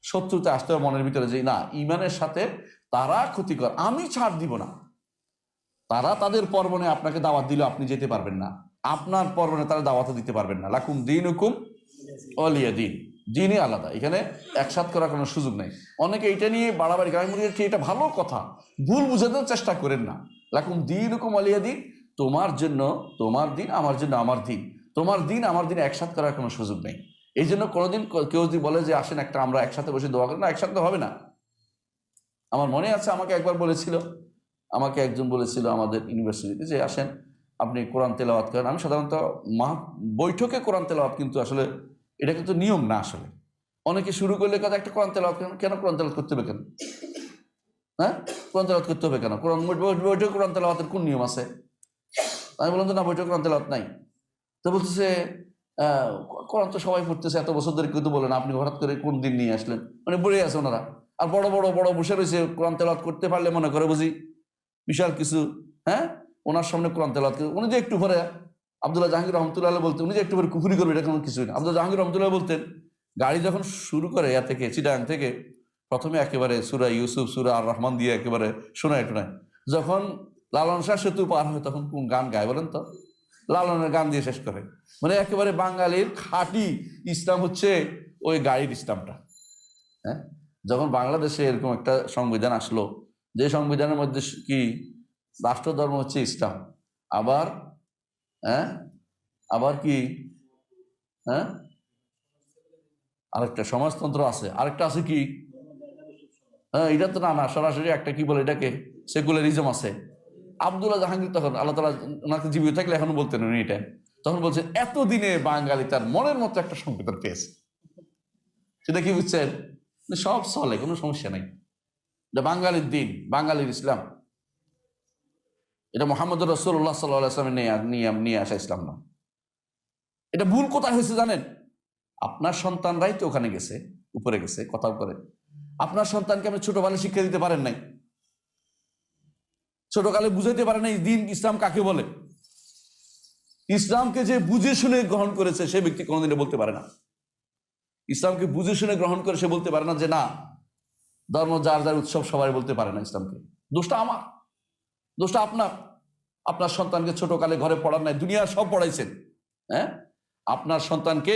শত্রুতা আসতে হবে মনের ভিতরে, যে না, ইমানের সাথে তারা ক্ষতিকর, আমি ছাড় দিব না। তারা তাদের পর্বণে আপনাকে দাওয়াত দিল, আপনি যেতে পারবেন না, আপনার পর্বণে তারা দাওয়াত দিতে পারবেন না। লাকুম দীনুকুম ওয়ালিয়া দিন, দিনই আলাদা, এখানে একসাথ করার কোনো সুযোগ নেই। অনেকে এটা নিয়ে বাড়াবাড়ি করে, আমি বলি এটা ভালো কথা, ভুল বুঝাতেও চেষ্টা করেন না। লাকুম দীনুকুম ওয়ালিয়া দিন, তোমার জন্য তোমার দিন, আমার জন্য আমার দিন, তোমার দিন আমার দিন একসাথ করার কোনো সুযোগ নেই। এই জন্য কোনোদিন কেউ যদি বলে যে আসেন একটা আমরা একসাথে বসে দোয়া করি, না, একসাথে হবে না। আমার মনে আছে আমাকে একবার বলেছিল, আমাকে একজন বলেছিল আমাদের ইউনিভার্সিটিতে, যে আসেন আপনি কোরআন তেলাওয়াত করেন। আমি সাধারণত বৈঠকে কোরআন তেলাওয়াত, কিন্তু আসলে এটা কিন্তু নিয়ম না। আসলে অনেকে শুরু করলে কথা, একটা কোরআন তেলাওয়াত করেন, কেন কোরআন তেলাওয়াত করতে হবে কেন? হ্যাঁ, কোরআন তেলাওয়াত করতে হবে কেন? কোরআন বৈঠকে কোরআন তেলাওয়াতের কোন নিয়ম আছে? আমি বললাম তো না, বৈঠকে কোরআন তেলাওয়াত নাই। তো বলতেছে কোরআন তো সবাই পড়তেছে, এত বছর ধরে কিন্তু বলেন, আপনি হঠাৎ করে কোন দিন নিয়ে আসলেন? মানে বলে আছে ওনারা, আর বড় বড় বড় বসে রয়েছে, কোরআন তেলাওয়াত করতে পারলে মনে করে বুঝি বিশাল কিছু। হ্যাঁ, ওনার সামনে কোরআন তেলাওয়াত করে, উনি যে একটু পরে আব্দুল্লাহ জাহাঙ্গীর রহমতুল্লাহ বলতেন, উনি যে একটু পরে কুফরি করবে, এটা কোনো কিছুই না। আব্দুল্লাহ জাহাঙ্গীর রহমতুল্লাহ বলতেন, গাড়ি যখন শুরু করে থেকে চিটাগাং থেকে, প্রথমে একেবারে সূরা ইউসুফ, সূরা আর রহমান দিয়ে একেবারে শোনায় টোনায়, যখন লালন শাহ সেতু পার হয় তখন কোন গান গায় বলেন তো? লালনের গান দিয়ে শেষ করে। মানে একেবারে বাঙালির খাঁটি ইসলাম হচ্ছে ওই গাড়ির ইসলামটা। হ্যাঁ, যখন বাংলাদেশে এরকম একটা সংবিধান আসলো, যে সংবিধানের মধ্যে কি রাষ্ট্র ধর্ম হচ্ছে ইসলাম, আবার হ্যাঁ, আবার কি, হ্যাঁ, আরেকটা সমাজতন্ত্র আছে, আরেকটা আছে কি, হ্যাঁ, এটা তো না সরাসরি একটা কি বলে এটাকে সেকুলারিজম আছে। আব্দুল্লাহ জাহাঙ্গীর তখন আল্লাহ তাআলা ওনাকে জীবিত থাকলে এখনো বলতেন উনি এটা। তখন বলছেন এতদিনে বাঙালি তার মনের মতো একটা সংবিধান পেয়েছে। সেটা কি বুঝছেন? সব চলে, কোনো সমস্যা নাই। এটা বাঙালির দিন, বাঙালির ইসলাম। এটা মোহাম্মদ রাসূলুল্লাহ সাল্লাল্লাহু আলাইহি ওয়াসাল্লামের নিয়ে আসা ইসলাম না। এটা ভুল কোথায় হয়েছে জানেন? আপনার সন্তানরাই তো ওখানে গেছে, উপরে গেছে কথা করে। আপনার সন্তানকে আপনি ছোটবেলায় শিক্ষা দিতে পারেন নাই, ছোটকালে বুঝাইতে পারেন নাই দিন ইসলাম কাকে বলে। ইসলামকে যে বুঝে শুনে গ্রহণ করেছে সে ব্যক্তি কোনোদিনও বলতে পারে না। ইসলামকে বুঝে শুনে গ্রহণ করে সে বলতে পারে না যে না, ধর্ম যার যার উৎসব সবাই বলতে পারে না ইসলামকে। দোষটা আমার, দোষটা আপনার। আপনার সন্তানকে ছোটকালে ঘরে পড়ান নাই, দুনিয়ার সব পড়াইছেন। হ্যাঁ, আপনার সন্তানকে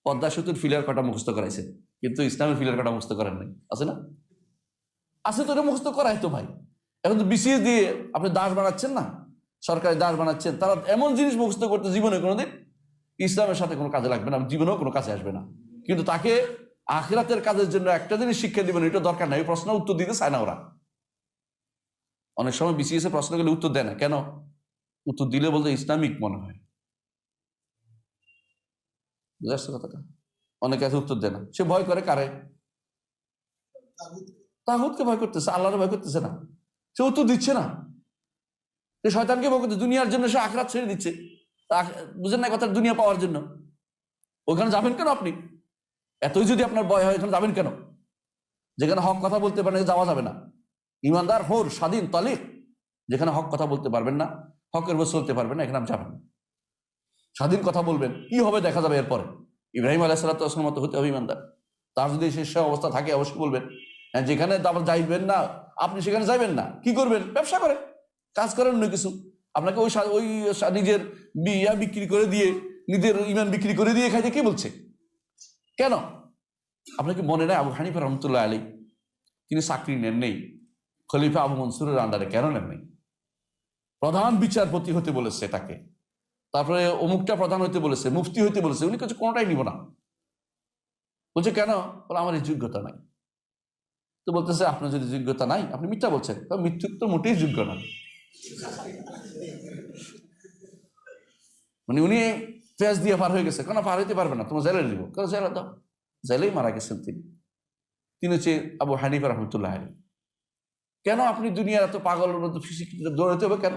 পদ্মা সেতুর ফিলার কাটা মুখস্থ করাইছেন, কিন্তু ইসলামের ফিলার কাটা মুখস্থ করেন নাই। আছে না? আছে তো, এটা মুখস্থ করাই তো ভাই। এখন তো বিসিএস দিয়ে আপনি দাস বানাচ্ছেন না, সরকারি দাস বানাচ্ছেন। তারা এমন জিনিস মুখস্থ করতে জীবনে কোনোদিন ইসলামের সাথে কোনো কাজে লাগবে না, জীবনেও কোনো কাজে আসবে না। কিন্তু তাকে আখিরাতের কাজের জন্য একটা জিনিস শিক্ষা দিবেন, এটা দরকার নাই। প্রশ্ন উত্তর দিতে চায় না ওরা। অনেক সময় বিসিএস এর প্রশ্নগুলো উত্তর দেয় না কেন? উত্তর দিলে বলতে ইসলামিক মনে হয়। বুঝে আসছে কথাটা? অনেকে আছে উত্তর দেয় না, সে ভয় করে কারে? তাগুতকে ভয় করতেছে, আল্লাহরে ভয় করতেছে না। সে উত্তর দিচ্ছে না, সে শয়তানকে ভয় করতেছে। দুনিয়ার জন্য সে আখিরাত ছেড়ে দিচ্ছে। বুঝেন না কথা? দুনিয়া পাওয়ার জন্য ওখানে যাবেন কেন আপনি? এতই যদি আপনার ভয় হয়, এখানে যাবেন কেন? যেখানে হক কথা বলতে পারেন যাওয়া যাবে না। ইমানদার হোর স্বাধীন তালিক, যেখানে হক কথা বলতে পারবেন না, হকের বসে চলতে পারবেন না, এখানে আপনি যাবেন না। স্বাধীন কথা বলবেন, কি হবে দেখা যাবে এরপরে। ইব্রাহিম আলাইহিস সালামের মতো হতে হবে ইমানদার। তার যদি শেষ অবস্থা থাকে অবশ্যই বলবেন। যেখানে আবার যাইবেন না আপনি, সেখানে যাইবেন না, কি করবেন? ব্যবসা করেন, কাজ করেন, অন্য কিছু। আপনাকে ওই নিজের বিয়া বিক্রি করে দিয়ে, নিজের ইমান বিক্রি করে দিয়ে খাইতে কে বলছে? কেন? আপনাকে মনে নেই আবু হানিফা রহমতুল্লাহ আলী তিনি চাকরি নেন নেই খলিফা আবু মনসুরের আন্ডারে? কেন নেন নেই? প্রধান বিচারপতি হতে বলেছে তাকে, তারপরে অমুকটা প্রধান হইতে বলেছে, মুফতি হইতে বলেছে, উনি কিছু কোনোটাই নিব না। বলছে কেন? বলে আমার এই যোগ্যতা নাই। তো বলতেছে আপনার যদি যোগ্যতা নাই, আপনি মিথ্যা বলছেন। মৃত্যুর তো মোটেই যোগ্য না। মানে উনি পেঁয়াজ দিয়ে পার হয়ে গেছে। কেন পার হইতে পারবে না? তোমার জেলে দিব। কেন জেলে দাও। জেলেই মারা গেছেন তিনি। তিনি হচ্ছে আবু হানিফা রহমতুল্লাহ আলী। কেন আপনি দুনিয়ার এত পাগলের মতো দৌড়াতে হবে কেন?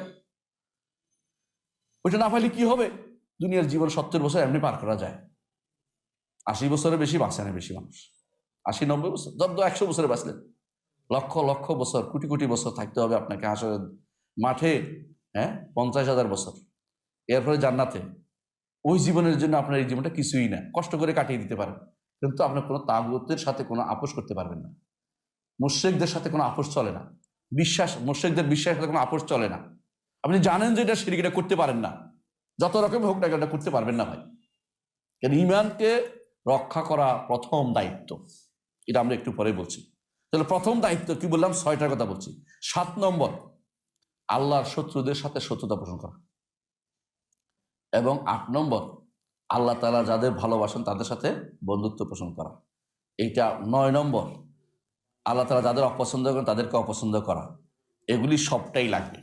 ওইটা না পাইলে কি হবে? দুনিয়ার জীবন 70 বছর এমনি পার করা যায়। 80 বছরের বেশি বাঁচে না বেশি মানুষ। 80-90 বছর, যত 100 বছরে বাঁচলেন। লক্ষ লক্ষ বছর, কোটি কোটি বছর থাকতে হবে আপনাকে হাসরের মাঠে। হ্যাঁ, 50,000 বছর, এরপরে জান্নাতে। ওই জীবনের জন্য আপনার এই জীবনটা কিছুই না, কষ্ট করে কাটিয়ে দিতে পারেন। কিন্তু আপনার কোনো তাগুতের সাথে কোনো আপোষ করতে পারবেন না। মুশরিকদের সাথে কোনো আপোষ চলে না। মুশরিকদের বিশ্বাসের সাথে কোনো আপোষ চলে না। আপনি জানেন যে এটা শিরক, এটা করতে পারেন না। যত রকম হোক না, এটা করতে পারবেন না ভাই। কেন? ঈমানকে রক্ষা করা প্রথম দায়িত্ব। এটা আমরা একটু পরে বলছি। তাহলে প্রথম দায়িত্ব কি বললাম? 6টার কথা বলছি। 7 নম্বর, আল্লাহর শত্রুদের সাথে শত্রুতা পোষণ করা। এবং 8 নম্বর, আল্লাহ তাআলা যাদের ভালোবাসেন তাদের সাথে বন্ধুত্ব পোষণ করা। এইটা 9 নম্বর, আল্লাহ তাআলা যাদের অপছন্দ করেন তাদেরকে অপছন্দ করা। এগুলি সবটাই লাগবে।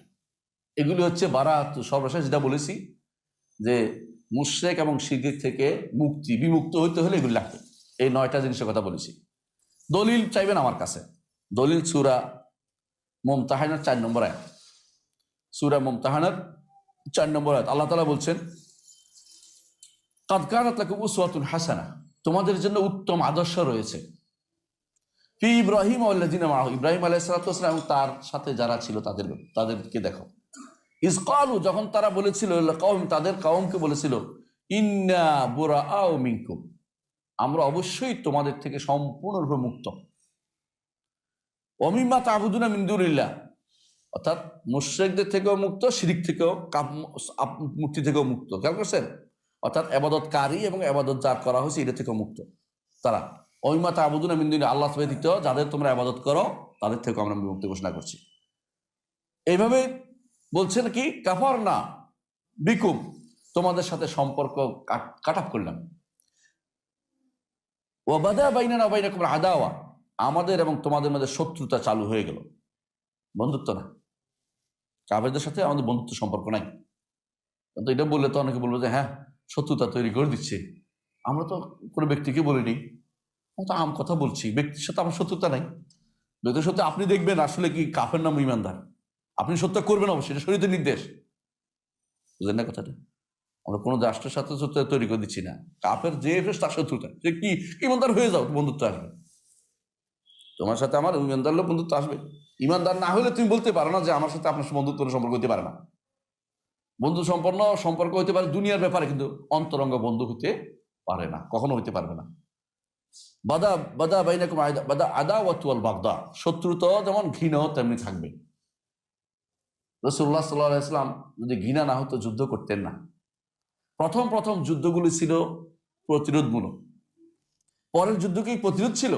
এগুলি হচ্ছে বারাত। সর্বশেষ যেটা বলেছি যে মুশরিক এবং শিরক থেকে বিমুক্ত হইতে হলে এগুলি লাগবে। এই 9টা জিনিসের কথা বলেছি। দলিল চাইবেন আমার কাছে। দলিল সূরা মুমতাহানার 4 নম্বর আয়াত। সূরা মুমতাহানার 4 নম্বর আয়াত আল্লাহ তাআলা বলছেন, কাদ কানাত লাকুম উসওয়াতুন হাসানাহ, তোমাদের জন্য উত্তম আদর্শ রয়েছে। ফি ইব্রাহিম ওয়াল্লাযিনা মাআহু, ইব্রাহিম আলাইহিস সালাতু ওয়াস সালাম তার সাথে যারা ছিল তাদেরকে দেখো। ইজ ক্বালু, যখন তারা বলেছিল, তাদের কওমকে বলেছিল, ইন্না বুরাআউ মিনকুম, আমরা অবশ্যই তোমাদের থেকে সম্পূর্ণরূপে মুক্ত। ওয়া মিম্মা তা'বুদুনা মিন দুনিল্লাহ, অর্থাৎ মুশরিকদের থেকেও মুক্ত, শিরক থেকেও, মূর্তি থেকেও মুক্ত। খেয়াল করছেন? অর্থাৎ ইবাদতকারী এবং ইবাদত যার করা হয়েছে এটা থেকেও মুক্ত তারা। ওয়া মিম্মা তা'বুদুনা মিন দুনিল্লাহ, আল্লাহ ব্যতীত যাদের তোমরা ইবাদত করো তাদের থেকেও আমরা মুক্তি ঘোষণা করছি। এইভাবে বলছেন কি, কাফারনা বিকুম, তোমাদের সাথে সম্পর্ক কাট অফ করলাম। ওয়া বাদা বাইনানা ওয়া বাইনাকুম আদাওয়া, আমাদের এবং তোমাদের মধ্যে শত্রুতা চালু হয়ে গেল, বন্ধুত্ব না। কাফেরদের সাথে আমাদের বন্ধুত্ব সম্পর্ক নাই। তো এটা বললে তো অনেকে বলবো যে হ্যাঁ শত্রুতা তৈরি করে দিচ্ছে। আমরা তো কোনো ব্যক্তিকে বলিনি, আমরা তো আম কথা বলছি, ব্যক্তির সাথে আমার শত্রুতা নাই। ব্যক্তির সাথে আপনি দেখবেন আসলে কি কাফের নাম ইমানদার, আপনি সত্য করবেন অবশ্যই, এটা শরীয়তের নির্দেশ। বুঝলেন না কথাটা? আমরা কোনো রাষ্ট্রের সাথে শত্রুতা তৈরি করে দিচ্ছি না। কাফের যে তার শত্রুতা, সে কি ইমানদার হয়ে যাও, বন্ধুত্ব আসবে। তোমার সাথে আমার ইমানদার লোক বন্ধুত্ব আসবে। ইমানদার না হলে তুমি বলতে পারো না যে আমার সাথে আপনার বন্ধুত্ব সম্পর্ক হতে পারে না। বন্ধু সম্পন্ন সম্পর্ক হতে পারে দুনিয়ার ব্যাপারে, কিন্তু অন্তরঙ্গ বন্ধু হতে পারে না, কখনো হতে পারবে না। বাদা বাদা বাইনাকুম বাদা আদাওয়াতু ওয়াল বাগদা, শত্রুতা যেমন ঘৃণাও তেমনি থাকবে। রাসূলুল্লাহ সাল্লাল্লাহু আলাইহি ওয়াসাল্লাম যদি ঘৃণা না হতো যুদ্ধ করতেন না। প্রথম প্রথম যুদ্ধগুলি ছিল প্রতিরোধমূলক। পরের যুদ্ধ কি প্রতিরোধ ছিল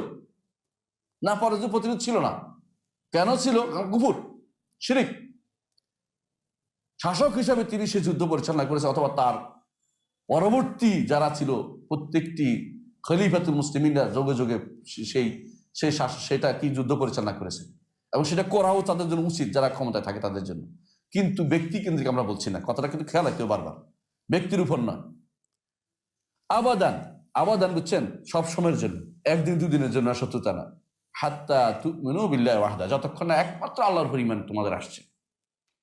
না? পরের যুদ্ধ প্রতিরোধ ছিল না। কেন ছিল? কুফর, শিরক। শাসক হিসাবে তিনি সে যুদ্ধ পরিচালনা করেছে, অথবা তার পরবর্তী যারা ছিল প্রত্যেকটি খলিফাতুল মুসলিমিনরা যোগে যোগে সেটা কি যুদ্ধ পরিচালনা করেছে, এবং সেটা করাও তাদের জন্য উচিত যারা ক্ষমতায় থাকে তাদের জন্য। কিন্তু ব্যক্তি কেন্দ্রিক আমরা বলছি না, কথাটা কিন্তু খেয়াল রাখতে বারবার, ব্যক্তির উপর নয়। আবাদান, আবাদান বুঝছেন, সব সময়ের জন্য, একদিন দুদিনের জন্য শত্রুতা না। হাত্তা তুমিনু বিল্লাহি ওয়াহদা, যতক্ষণ না একমাত্র আল্লাহর উপর ঈমান তোমাদের আসছে।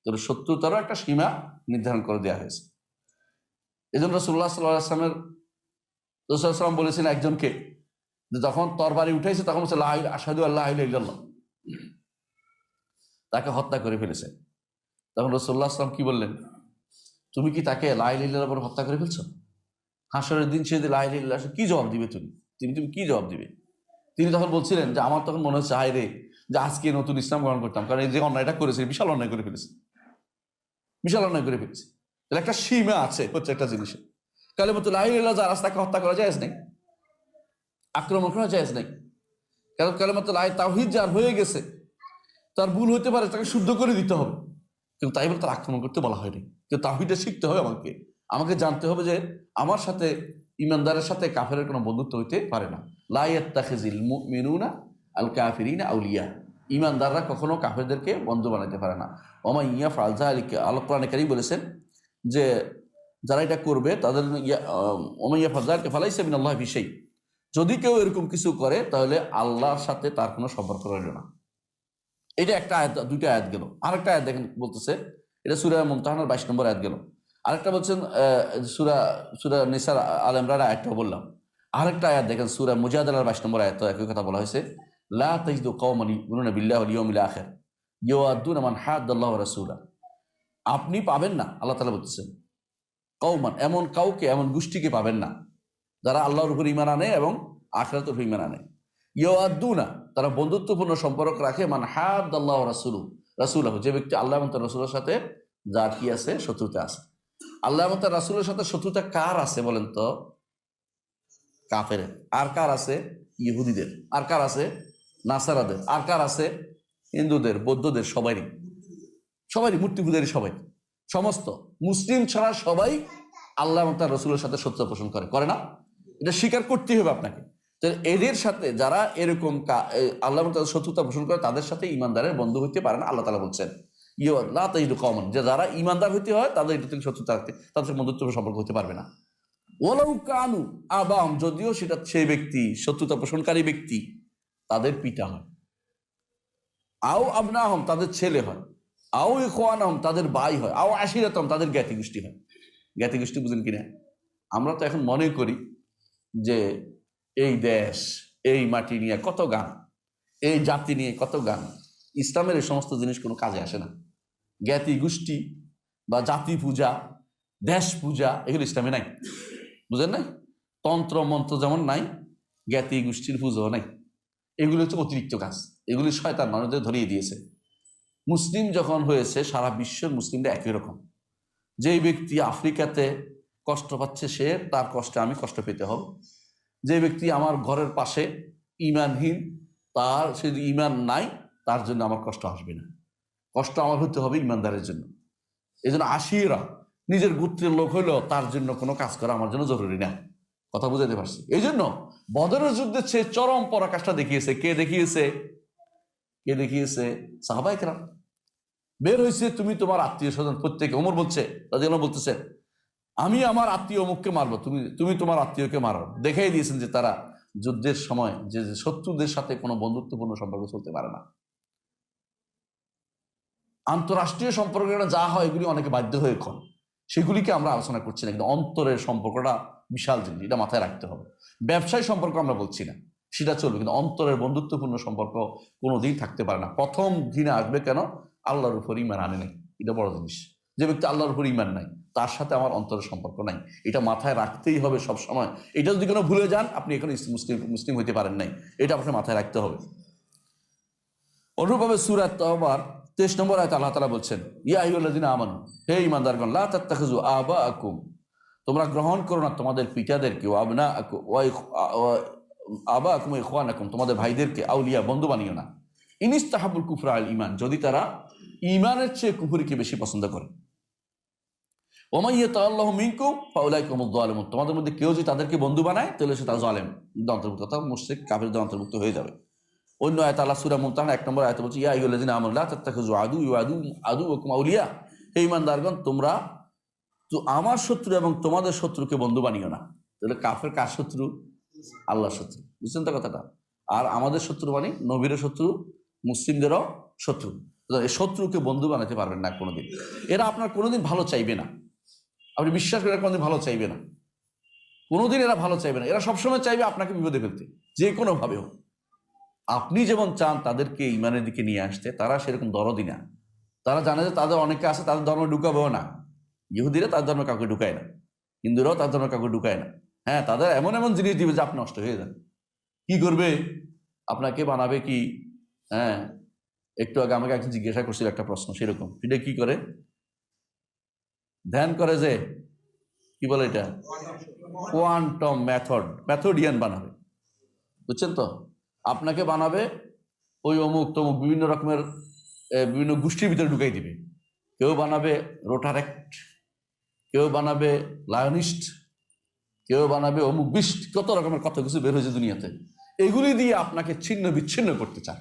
তো শত্রুতারও একটা সীমা নির্ধারণ করে দেওয়া হয়েছে। এই জন্য রাসূলুল্লাহ সাল্লাল্লাহু আলাইহি ওয়াসাল্লামের রাসূল সাল্লাম বলেছেন একজনকে, যে যখন তরবারি উঠাইছে তখন বলছে লা আশহাদু আল্লা ইলাহা ইল্লাল্লাহ, তাকে হত্যা করে ফেলেছে। তখন রাসূলুল্লাহ সাল্লাম কি বললেন? তুমি কি তাকে লা ইলাহা ইল্লাল্লাহ বলে হত্যা করে ফেলছো? হাসরের দিন সে লা ইলাহা ইল্লাল্লাহ কি জবাব দিবে? তুমি কি জবাব দিবে? তিনি তখন বলছিলেন যে আমার তখন মনে হচ্ছে হায় রে, যে আজকে নতুন ইসলাম গ্রহণ করতাম, কারণ এই যে অন্যায়টা করেছে বিশাল অন্যায় করে ফেলেছে, বিশাল অন্যায় করে ফেলেছে। তাহলে একটা সীমা আছে প্রত্যেকটা জিনিসের। কালিমাতুল লা ইলাহা ইল্লাল্লাহ যার রাস্তাকে হত্যা করা জায়েজ নেই, আক্রমণ করা জায়েজ নেই। কারণ কালিমাতুল তাওহীদ যার হয়ে গেছে, তার ভুল হইতে পারে, তাকে শুদ্ধ করে দিতে হবে, কিন্তু তাই বলে তার আক্রমণ করতে বলা হয়নি। কিন্তু তাওহীদটা শিখতে হবে আমাকে জানতে হবে যে আমার সাথে ইমানদারের সাথে কাফেরের কোনো বন্ধুত্ব হইতে পারে না। লা ইয়াত্তাখিযুল মুমিনুনা আল কাফিরিনা আউলিয়া, ইমানদাররা কখনো কাফেরদেরকে বন্ধু বানাতে পারে না। ওয়া মান ইয়াফআল যালিকা, আল্লাহ কোরআনে কারীম বলেছেন যে যারা এটা করবে তাদের ওয়া মান ইয়াফআল যালিকা ফালাইসা মিনাল্লাহি ফি শাই, যদি কেউ এরকম কিছু করে তাহলে আল্লাহর সাথে তার কোনো সম্পর্ক রইল না। এটা একটা আয়াত, দুইটা আয়াত গেল। আরেকটা আয়াত দেখেন বলতেছে, এটা সূরা মুমতাহানার 22 নম্বর আয়াত গেল। আরেকটা বলছেন সূরা নিসার আল ইমরান আয়াতটা বললাম। আরেকটা আয়াত দেখেন সূরা মুজাদালার 22 নম্বর আয়াত, একই কথা বলা হয়েছে, লা তাজিদু কওমান ইউমিনুনা বিল্লাহি ওয়াল ইয়াউমিল আখির ইউআদ্দুনা মান হাদ্দাল্লাহু ওয়া রাসূলা, আপনি পাবেন না, আল্লাহ তাআলা বলতেছেন, কওমান, এমন কাউকে, এমন গোষ্ঠীকে পাবেন না যারা আল্লাহর উপর ঈমান আনে এবং আখিরাতের উপর ঈমান আনে। ইউআদ্দুনা, তারা বন্ধুত্বপূর্ণ সম্পর্ক রাখে, মান হাদ্দাল্লাহু ওয়া রাসূলুহু, যে ব্যক্তি আল্লাহ এবং তার রাসূলের সাথে যার কি আছে, শত্রুতা আছে। আল্লাহ এবং তার রাসূলের সাথে শত্রুতা কার আছে বলেন তো? কাফের। আর কার আছে? ইহুদিদের। আর কার আছে? নাসারাদের। আর কার আছে? হিন্দুদের, বৌদ্ধদের, সবারই মূর্তি পূজারী, সবাই, সমস্ত মুসলিম ছাড়া সবাই আল্লাহ এবং তার রাসূলের সাথে শত্রুতা পোষণ করে না? এটা স্বীকার করতেই হবে আপনাকে। এদের সাথে যারা এরকম আল্লাহ এবং তাদের শত্রুতা পোষণ করে, তাদের সাথে ইমানদারের বন্ধু হইতে পারে না। আল্লাহ তাআলা বলছেন লা তাজিদু কওমান, যে যারা ইমানদার হইতে হয় তাদের এটা থেকে শত্রুতা রাখতে, তাদের বন্ধুত্ব সম্পর্ক হতে পারবে না। ওয়ালাউ কানু আবাহুম, যদিও সেটা সেই ব্যক্তি, শত্রুতা পোষণকারী ব্যক্তি, তাদের পিতা হয়, আও আবনাহুম, তাদের ছেলে হয়, আও ইখওয়ানাহুম, তাদের ভাই হয়, আও আশিরাতাহুম, তাদের জ্ঞাতি গোষ্ঠী হয়। জ্ঞাতি গোষ্ঠী বুঝেন কিনা? আমরা তো এখন মনে করি যে এই দেশ, এই মাটি নিয়ে কত গান, এই জাতি নিয়ে কত গান। ইসলামের এই সমস্ত জিনিস কোনো কাজে আসে না। জ্ঞাতি গোষ্ঠী বা জাতি পূজা, দেশ পূজা, এগুলো ইসলামে নাই, বুঝেন নাই? তন্ত্র মন্ত্র যেমন নাই, জ্ঞাতি গোষ্ঠীর পুজো নাই। এগুলো হচ্ছে অতিরিক্ত কাজ, এগুলি শয়তান মানুষদের ধরিয়ে দিয়েছে। মুসলিম যখন হয়েছে, সারা বিশ্বের মুসলিমরা একই রকম। যেই ব্যক্তি আফ্রিকাতে কষ্ট পাচ্ছে, তার কষ্টে আমি কষ্ট পেতে হবে। যে ব্যক্তি আমার ঘরের পাশে ঈমানহীন, তার সে ঈমান নাই, তার জন্য আমার কষ্ট আসবে না। কষ্ট আমার হতে হবে ঈমানদারের জন্য। এই জন্য আশিরা, নিজের গোত্রের লোক হইলেও তার জন্য কোনো কাজ করা আমার জন্য জরুরি না। কথা বুঝাতে পারছি? এই জন্য বদরের যুদ্ধে সে চরম পরাকাষ্ঠা দেখিয়েছে। কে দেখিয়েছে? কে দেখিয়েছে? সাহাবায়ে কেরাম। বের হয়েছে, তুমি তোমার আত্মীয় স্বজন প্রত্যেকে, ওমর বলছে, রাদিয়াল্লাহু বলতেছে, আমি আমার আত্মীয় অমুককে মারবো, তুমি তোমার আত্মীয়কে মারো। দেখাই দিয়েছেন যে তারা যুদ্ধের সময় যে শত্রুদের সাথে কোনো বন্ধুত্বপূর্ণ সম্পর্ক চলতে পারে না। আন্তরাষ্ট্রীয় সম্পর্কটা যা হয় এগুলি অনেকে বাধ্য হয়ে এখন, সেগুলিকে আমরা আলোচনা করছি না, কিন্তু অন্তরের সম্পর্কটা বিশাল জিনিস, এটা মাথায় রাখতে হবে। ব্যবসায়ী সম্পর্ক আমরা বলছি না, সেটা চলবে, কিন্তু অন্তরের বন্ধুত্বপূর্ণ সম্পর্ক কোনোদিন থাকতে পারে না। প্রথম দিনে আসবে কেন? আল্লাহর উপর ঈমান আনে নাই, এটা বড় জিনিস। যে ব্যক্তি আল্লাহর উপর ঈমান নাই, তার সাথে আমার অন্তরের সম্পর্ক নাই, এটা মাথায় রাখতেই হবে সব সময়। এটা যদি কোনো ভুলে যান, আপনি এখন মুসলিম হইতে পারেন নাই, এটা আপনাকে মাথায় রাখতে হবে। অনুরূপভাবে সূরা তাওবার 23 নম্বর আয়াতে আল্লাহ তাআলা বলছেন, ইয়া আইয়ুহাল্লাযিনা আমানু, হে ঈমানদারগণ, লা তাত্তাখিযু আবাআকুম, তোমরা গ্রহণ করো না তোমাদের পিতাদেরকে, ওয়া আবনাআকুম ওয়া আবাআকুম ওয়া ইখওয়ানাকুম, তোমাদের ভাইদেরকে আউলিয়া বন্ধু বানিও না। ইনিস্তাহাবুল কুফরা আল ঈমান, যদি তারা ঈমানের চেয়ে কুফরিকে বেশি পছন্দ করে। ওয়া মান ইয়াতাআল্লাহু মিনকুম ফাউলাইকা হুমুয যালিমুন, তোমাদের মধ্যে কেউ যদি তাদেরকে বন্ধু বানায় তাহলে সে তার জালেম অন্তর্ভুক্ত, অর্থাৎ মুশরিক কাফিরদের অন্তর্ভুক্ত হয়ে যাবে। অন্য আয়াত আল্লাহ সূরা মুমতাহানা 1 নম্বর আয়াতে বলছে, ইয়া আইয়ুহাল্লাযিনা আমানু লা তাত্তাখিযু আদুওয়াকুম আউলিয়া, হে ঈমানদারগণ, তোমরা তো আমার শত্রু এবং তোমাদের শত্রুকে বন্ধু বানিও না। তাহলে কাফের কার শত্রু? আল্লাহর শত্রু। বুঝছেন তো কথাটা? আর আমাদের শত্রু মানে নবীর শত্রু, মুসলিমদেরও শত্রু। এই শত্রুকে বন্ধু বানাতে পারবেন না কোনোদিন। এরা আপনার কোনোদিন ভালো চাইবে না, আপনি বিশ্বাস করে কোনোদিন ভালো চাইবে না, কোনোদিন এরা ভালো চাইবে না। এরা সবসময় চাইবে আপনাকে বিপদে ফেলতে, যে কোনো ভাবে হোক। আপনি যেমন চান তাদেরকে ইমানের দিকে নিয়ে আসতে, তারা সেরকম দরদি না। তারা জানে যে তাদের অনেকে আছে, তাদের ধর্ম ঢুকাবেও না। ইহুদিরা তার ধর্ম কাউকে ঢুকায় না, হিন্দুরাও তার ধর্ম কাউকে ঢুকায় না। হ্যাঁ, তাদের এমন এমন জিনিস দিবে যে আপনি নষ্ট হয়ে যান। কি করবে? আপনাকে বানাবে কি? হ্যাঁ, একটু আগে আমাকে একজন জিজ্ঞাসা করছিল একটা প্রশ্ন, সেরকম। এটা কি করে? ধ্যান করে যে, কি বলে এটা, কোয়ান্টাম মেথডিয়ান বানাবে। বুঝছেন তো? আপনাকে বানাবে ওই অমুক তমুক বিভিন্ন রকমের বিভিন্ন গোষ্ঠীর ভিতরে ঢুকাই দিবে। কেউ বানাবে রোটারেক্ট, কেউ বানাবে লায়নিস্ট, কেউ বানাবে অমুক বিষ্ট, কত রকমের কত কিছু বের হয়েছে দুনিয়াতে। এগুলি দিয়ে আপনাকে ছিন্ন বিচ্ছিন্ন করতে চান।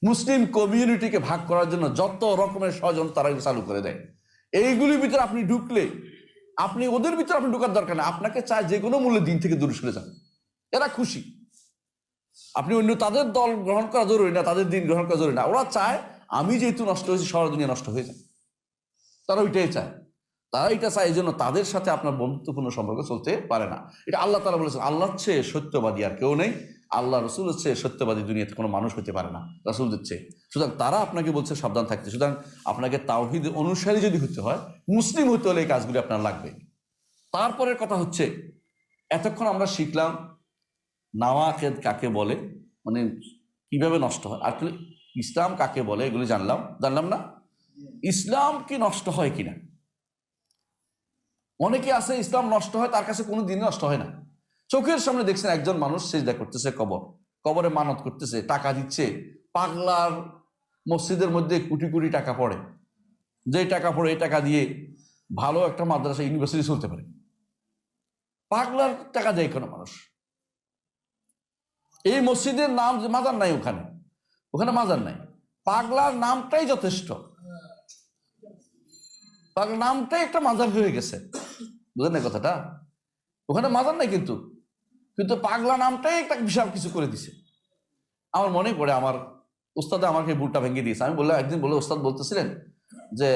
মুসলিম কমিউনিটিকে ভাগ করার জন্য যত রকমের ষড়যন্ত্র তারা চালু করে দেয়। এইগুলির ভিতরে আপনি ঢুকলে, আপনি ওদের ভিতরে আপনি ঢুকার দরকার না, আপনাকে চায় যে কোনো মূল্যে দিন থেকে দূরে সরে যান। এরা খুশি, আপনি অন্য তাদের দল গ্রহণ করা জরুরি না, তাদের দিন গ্রহণ করা জরুরি না। ওরা চায় আমি যেহেতু নষ্ট হয়েছি, সারা দুনিয়া নষ্ট হয়ে যায়। তারা ওইটাই চায়, তারা এটা চায়। এই জন্য তাদের সাথে আপনার বন্ধুত্বপূর্ণ সম্পর্ক চলতে পারে না। এটা আল্লাহ তাআলা বলেছেন, আল্লাহর চেয়ে সত্যবাদী আর কেউ নেই, আল্লাহ রসুলের চেয়ে সত্যবাদী দুনিয়াতে কোনো মানুষ হতে পারে না রাসূলদের চেয়ে। সুতরাং তারা আপনাকে বলছে সাবধান থাকতে। সুতরাং আপনাকে তাওহীদ অনুসারী যদি হতে হয়, মুসলিম হতে হলে এই কাজগুলি আপনার লাগবে। তারপরের কথা হচ্ছে, এতক্ষণ আমরা শিখলাম নাওয়াকিদ কাকে বলে, মানে কিভাবে নষ্ট হয়, আর ইসলাম কাকে বলে এগুলি জানলাম না। ইসলাম কি নষ্ট হয় কিনা? অনেকে আছে ইসলাম নষ্ট হয়, তার কাছে কোনো দিন নষ্ট হয় না। চোখের সামনে দেখছেন একজন মানুষ সিজদা করতেছে, কবরে মানত করতেছে, টাকা দিচ্ছে। পাগলার মসজিদের মধ্যে কোটি কোটি টাকা পড়ে, যে টাকা পড়ে এই টাকা দিয়ে ভালো একটা মাদ্রাসা ইউনিভার্সিটি চলতে পারে। পাগলার টাকা দেয় কোনো মানুষ? এই মসজিদের নাম মাজার নাই, ওখানে মাজার নাই, পাগলার নামটাই যথেষ্ট। পাগলার নামটাই একটা মাজার হয়ে গেছে। বুঝলেন না কথাটা? ওখানে মাজার নাই, কিন্তু পাগলা নামটাই একটা বিশাল কিছু করে দিছে। আমার মনে পড়ে, আমার উস্তাদ আমাকে বুটটা ভেঙে দিয়েছে। আমি বললাম, একদিন বলে উস্তাদ বলতেছিলেন যে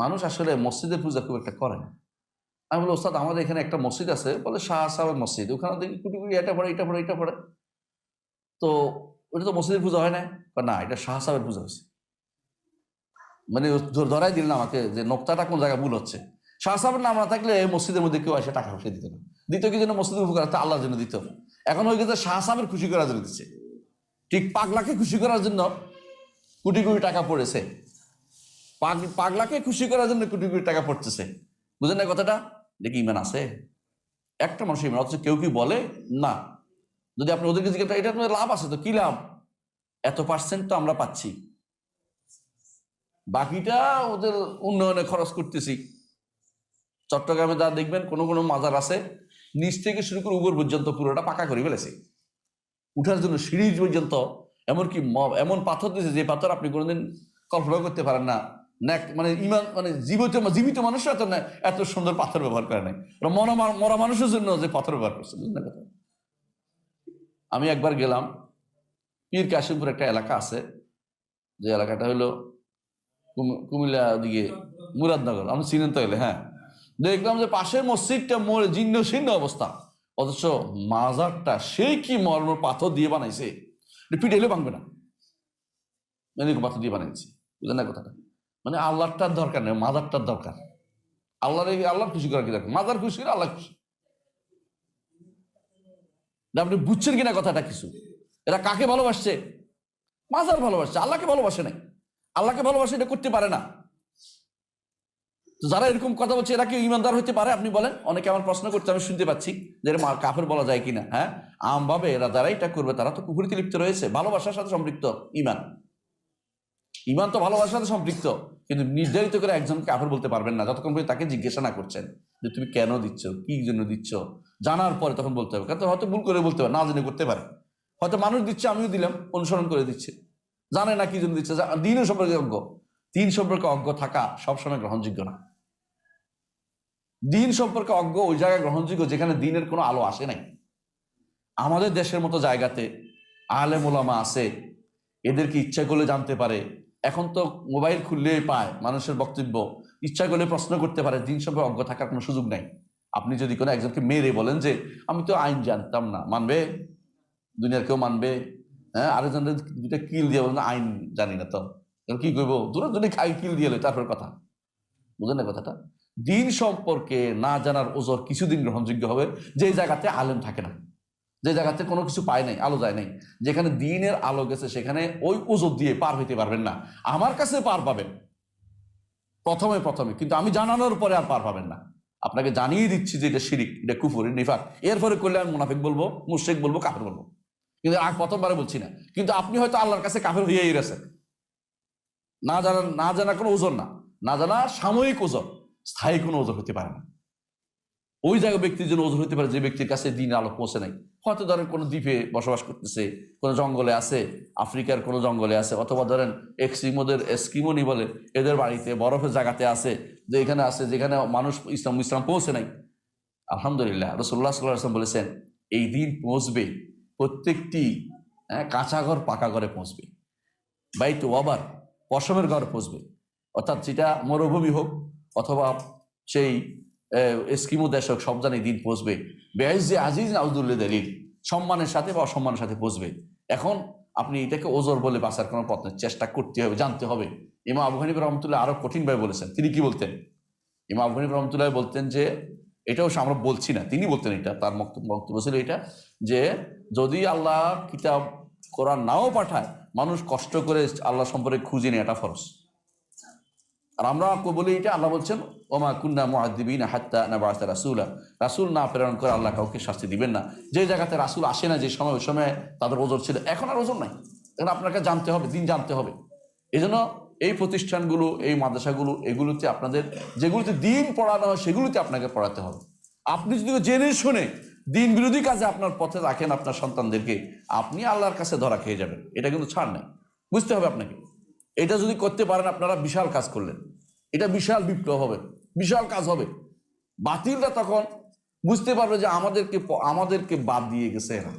মানুষ আসলে মসজিদের পূজা খুব একটা করে না। আমি বললাম, উস্তাদ আমাদের এখানে একটা মসজিদ আছে, বলে শাহ সাহেবের মসজিদ, ওখানে দেখি কোটি কোটি এটা পড়ে। তো ওটা তো মসজিদের পূজা হয় না। না, এটা শাহ সাহেবের পূজা হয়েছে। মানে ধরাই দিলেন আমাকে যে নোক্তাটা কোন জায়গায় ভুল হচ্ছে। শাহ সাহেবের নাম না থাকলে মসজিদের মধ্যে কেউ এসে টাকা পয়সা দিত না। দিত কি জন্য? মসজিদের উপকার, আল্লাহর জন্য দিত। এখন হয়ে গেছে শাহ সাহেবের খুশি করার জন্য দিচ্ছে। ঠিক পাগলাকে খুশি করার জন্য কোটি কোটি টাকা পড়েছে, পাগলাকে খুশি করার জন্য কোটি কোটি টাকা পড়তেছে। বুঝেন না কথাটা? দেখি ইমান আছে একটা মানুষের ইমান, অথচ কেউ কি বলে না। যদি আপনি ওদেরকে জিজ্ঞেস করেন এটা তোমাদের লাভ আছে, তো কি লাভ? এত পার্সেন্ট তো আমরা পাচ্ছি, বাকিটা ওদের উন্নয়নে খরচ করতেছি। চট্টগ্রামে যা দেখবেন, কোনো মাজার আছে নিচ থেকে শুরু করে উপর পর্যন্ত পুরোটা পাকা করে ফেলেছে, উঠার জন্য সিঁড়ি পর্যন্ত। এমনকি এমন পাথর দিয়েছে যে পাথর আপনি কোনোদিন কল্পনা করতে পারেন না। মানে ইমান, মানে জীবিত মানুষরা এত সুন্দর পাথর ব্যবহার করে নাই, মরা মানুষের জন্য যে পাথর ব্যবহার করছে, বুঝলেন কথা। আমি একবার গেলাম পীর কাশিমপুর, একটা এলাকা আছে, যে এলাকাটা হলো কুমিল্লা দিকে মুরাদনগর, আমি চিনেন তো এলে। হ্যাঁ, দেখলাম যে পাশের মসজিদটা জীর্ণ শীর্ণ অবস্থা, অথচ মাজারটা সেই কি মর্ম পাথর দিয়ে বানাইছে, পিঠে এলে ভাঙবে না, এরকম পাথর দিয়ে বানাইছে, বুঝলেন না কথাটা। মানে আল্লাহটার দরকার নেই, মাজারটার দরকার। আল্লাহর খুশি করার কি দরকার, মাজার খুশি করে আল্লাহ খুশি। আপনি বুঝছেন কিনা কথাটা কিছু? এরা কাকে ভালোবাসছে? মাজার ভালোবাসছে, আল্লাহকে ভালোবাসে নাই। আল্লাহকে ভালোবাসে এটা করতে পারে না। তো যারা এরকম কথা বলছে এরা কি ইমানদার হতে পারে? আপনি বলেন। অনেকে আমার প্রশ্ন করতে আমি শুনতে পাচ্ছি যে কাফের বলা যায় কিনা। হ্যাঁ, আমভাবে এরা যারা এটা করবে তারা তো কুফরিতে লিপ্ত রয়েছে, ভালোবাসার সাথে সম্পৃক্ত। ইমান তো ভালোবাসার সাথে সম্পৃক্ত, কিন্তু নির্ধারিত করে একজনকে কাফের বলতে পারবেন না যতক্ষণ পর্যন্ত তাকে জিজ্ঞাসা না করছেন যে তুমি কেন দিচ্ছ, কি জন্য দিচ্ছ। জানার পরে তখন বলতে হবে, কারণ হয়তো ভুল করে বলতে পারে, না জেনে করতে পারে। হয়তো মানুষ দিচ্ছে, আমিও দিলাম, অনুসরণ করে দিচ্ছে, জানে না কি জন্য দিচ্ছে। দিনের সম্পর্কে অজ্ঞ, দিন সম্পর্কে অজ্ঞ থাকা সবসময় গ্রহণযোগ্য না। দিন সম্পর্কে অজ্ঞ ওই জায়গায় গ্রহণযোগ্য যেখানে দিনের কোনো আলো আসে নাই। আমাদের দেশের মতো জায়গাতে আলেম ওলামা আছে, এদেরকে ইচ্ছা করলে জানতে পারে। এখন তো মোবাইল খুললেই পায় মানুষের বক্তব্য, ইচ্ছা করলে প্রশ্ন করতে পারে। দিন সম্পর্কে অজ্ঞ থাকার কোনো সুযোগ নাই। আপনি যদি কোনো একজনকে মেরে বলেন যে আমি তো আইন জানতাম না, মানবে? দুনিয়ার কেউ মানবে? হ্যাঁ, আরেকজনের দুটা কিল দিয়ে বলেন আইন জানি না, তো কি করবো? দূরের জন্য খাই কিল দিয়ে তারপর কথা, বুঝলেন না কথাটা। দিন সম্পর্কে না জানার ওজর কিছুদিন গ্রহণযোগ্য হবে যে জায়গাতে আলেম থাকে না, যে জায়গাতে কোনো কিছু পায় নাই, আলো যায় নাই। যেখানে দিনের আলো গেছে সেখানে ওই ওজর দিয়ে পার হইতে পারবেন না। আমার কাছে পার পাবেন প্রথমে, কিন্তু আমি জানানোর পরে আর পার পাবেন না। আপনাকে জানিয়ে দিচ্ছি যে এটা শিরিক, এটা কুফর, নিফাক। এরপরে করলে আমি মুনাফিক বলবো, মুশরিক বলবো, কাফের বলবো, কিন্তু প্রথমবারে বলছি না। কিন্তু আপনি হয়তো আল্লাহর কাছে কাফের হয়েই গেছেন। না জানা কোনো ওজন না জানা সাময়িক ওজন, স্থায়ী কোনো ওজন হতে পারে না। ওই জায়গায় ব্যক্তির জন্য ওজন হতে পারে যে ব্যক্তির কাছে দিন আলো পৌঁছে নাই। হয়তো ধরেন কোনো দ্বীপে বসবাস করতেছে, কোনো জঙ্গলে আছে, আফ্রিকার কোনো জঙ্গলে আছে, অথবা ধরেন এস্কিমোনি বলে এদের বাড়িতে বরফের জায়গাতে আছে, যে এখানে আছে যেখানে মানুষ ইসলাম পৌঁছে নাই। আলহামদুলিল্লাহ, রাসূলুল্লাহ সাল্লাল্লাহু আলাইহি ওয়াসাল্লাম বলেছেন এই দিন পৌঁছবে প্রত্যেকটি কাঁচা ঘর পাকা ঘরে পৌঁছবে, বাইতু ওয়াবার পশমের ঘর পৌঁছবে। অর্থাৎ যেটা মরুভূমি হোক অথবা সেই এস্কিমো দেশ হোক, সব জানি দিন পৌঁছবে। বেআইজি আজিজ আউদুল্লাহ দলিল, সম্মানের সাথে বা অসম্মানের সাথে পৌঁছবে। এখন আপনি এটাকে ওজর বলে বাঁচার কোনো পথ নেই, চেষ্টা করতে হবে, জানতে হবে। ইমাম আবু হানিফা রহমতুল্লাহ আরো কঠিনভাবে বলেছেন। তিনি কি বলতেন? ইমাম আবু হানিফা রহমতুল্লাহ বলতেন যে, এটাও আমরা বলছি না, তিনি বলতেন, এটা তার বক্তব্য ছিল এটা, যে যদি আল্লাহ কিতাব কোরআন নাও পাঠায়, মানুষ কষ্ট করে আল্লাহ সম্পর্কে খুঁজে নেয়, এটা ফরজ। আর আমরা বলি এটা, আল্লাহ বলছেন ওমা কুন্না মুআযযিবিনা হাত্তা নাবআসা রাসূলা, রাসূল না প্রেরণ করে আল্লাহ কাউকে শাস্তি দিবেন না। যে জায়গাতে রাসূল আসে না, যে সময়, ওই সময় তাদের ওজর ছিল, এখন আর ওজর নাই। এখন আপনাকে জানতে হবে, দিন জানতে হবে। এই জন্য এই প্রতিষ্ঠানগুলো, এই মাদ্রাসাগুলো, এগুলোতে আপনাদের যেগুলোতে দিন পড়ানো হয় সেগুলোতে আপনাকে পড়াতে হবে। আপনি যদি জেনে শুনে দিন বিরোধী কাজে আপনার পথে রাখেন আপনার সন্তানদেরকে, আপনি আল্লাহর কাছে ধরা খেয়ে যাবেন। এটা কিন্তু ছাড় নাই, বুঝতে হবে আপনাকে। এটা যদি করতে পারেন আপনারা বিশাল কাজ করলেন, এটা বিশাল বিপ্লব হবে, বিশাল কাজ হবে। বাতিলরা তখন বুঝতে পারবে যে আমাদেরকে বাদ দিয়ে গেছে এরা,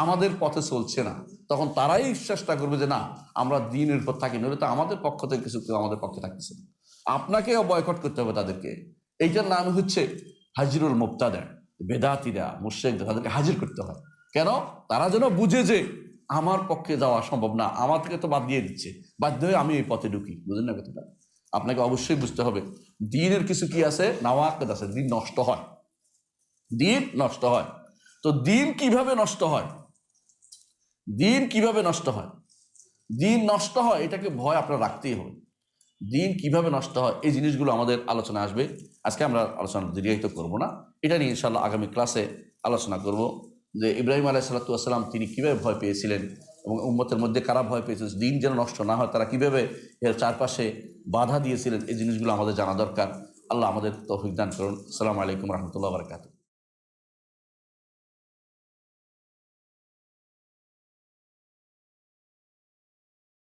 আমাদের পথে চলছে না। তখন তারাই চেষ্টা করবে যে না, আমরা দিনের পর থাকি, নইলে তো আমাদের পক্ষ থেকে কিছু কেউ আমাদের পক্ষে থাকতেছে না। আপনাকেও বয়কট করতে হবে তাদেরকে। এইটার নাম হচ্ছে হাজিরুল মুবতাদি, বেদাতিরা, মুশরিকরা, তাদেরকে হাজির করতে হয়। কেন? তারা যেন বুঝে যে আমার পক্ষে যাওয়া সম্ভব না, আমার থেকে তো বাদ দিয়ে দিচ্ছে, বাধ্য হয়ে আমি এই পথে ঢুকি। বুঝলেন না কথাটা? আপনাকে অবশ্যই বুঝতে হবে দিনের কিছু কি আছে, নাওয়াকিদ আছে, দিন নষ্ট হয়, দিন নষ্ট হয়। তো দিন কিভাবে নষ্ট হয়, দিন কিভাবে নষ্ট হয়, দিন নষ্ট হয় এটাকে ভয় আপনার রাখতেই হবে। দিন কিভাবে নষ্ট হয় এই জিনিসগুলো আমাদের আলোচনা আসবে। আজকে আমরা আলোচনা দীর্ঘায়িত করবো না, এটা নিয়ে ইনশাআল্লাহ আগামী ক্লাসে আলোচনা করব যে ইব্রাহিম আলাইহিস সালাতু ওয়াস সালাম তিনি কিভাবে ভয় পেয়েছিলেন এবং উম্মতের মধ্যে কারা ভয় পেয়েছিল, দিন যেন নষ্ট না হয় তারা কিভাবে এর চারপাশে বাধা দিয়েছিলেন। এই জিনিসগুলো আমাদের জানা দরকার। আল্লাহ আমাদের তৌফিক দান করুন। আসসালামু আলাইকুম রহমতুল্লাহ বারাকাতুহু।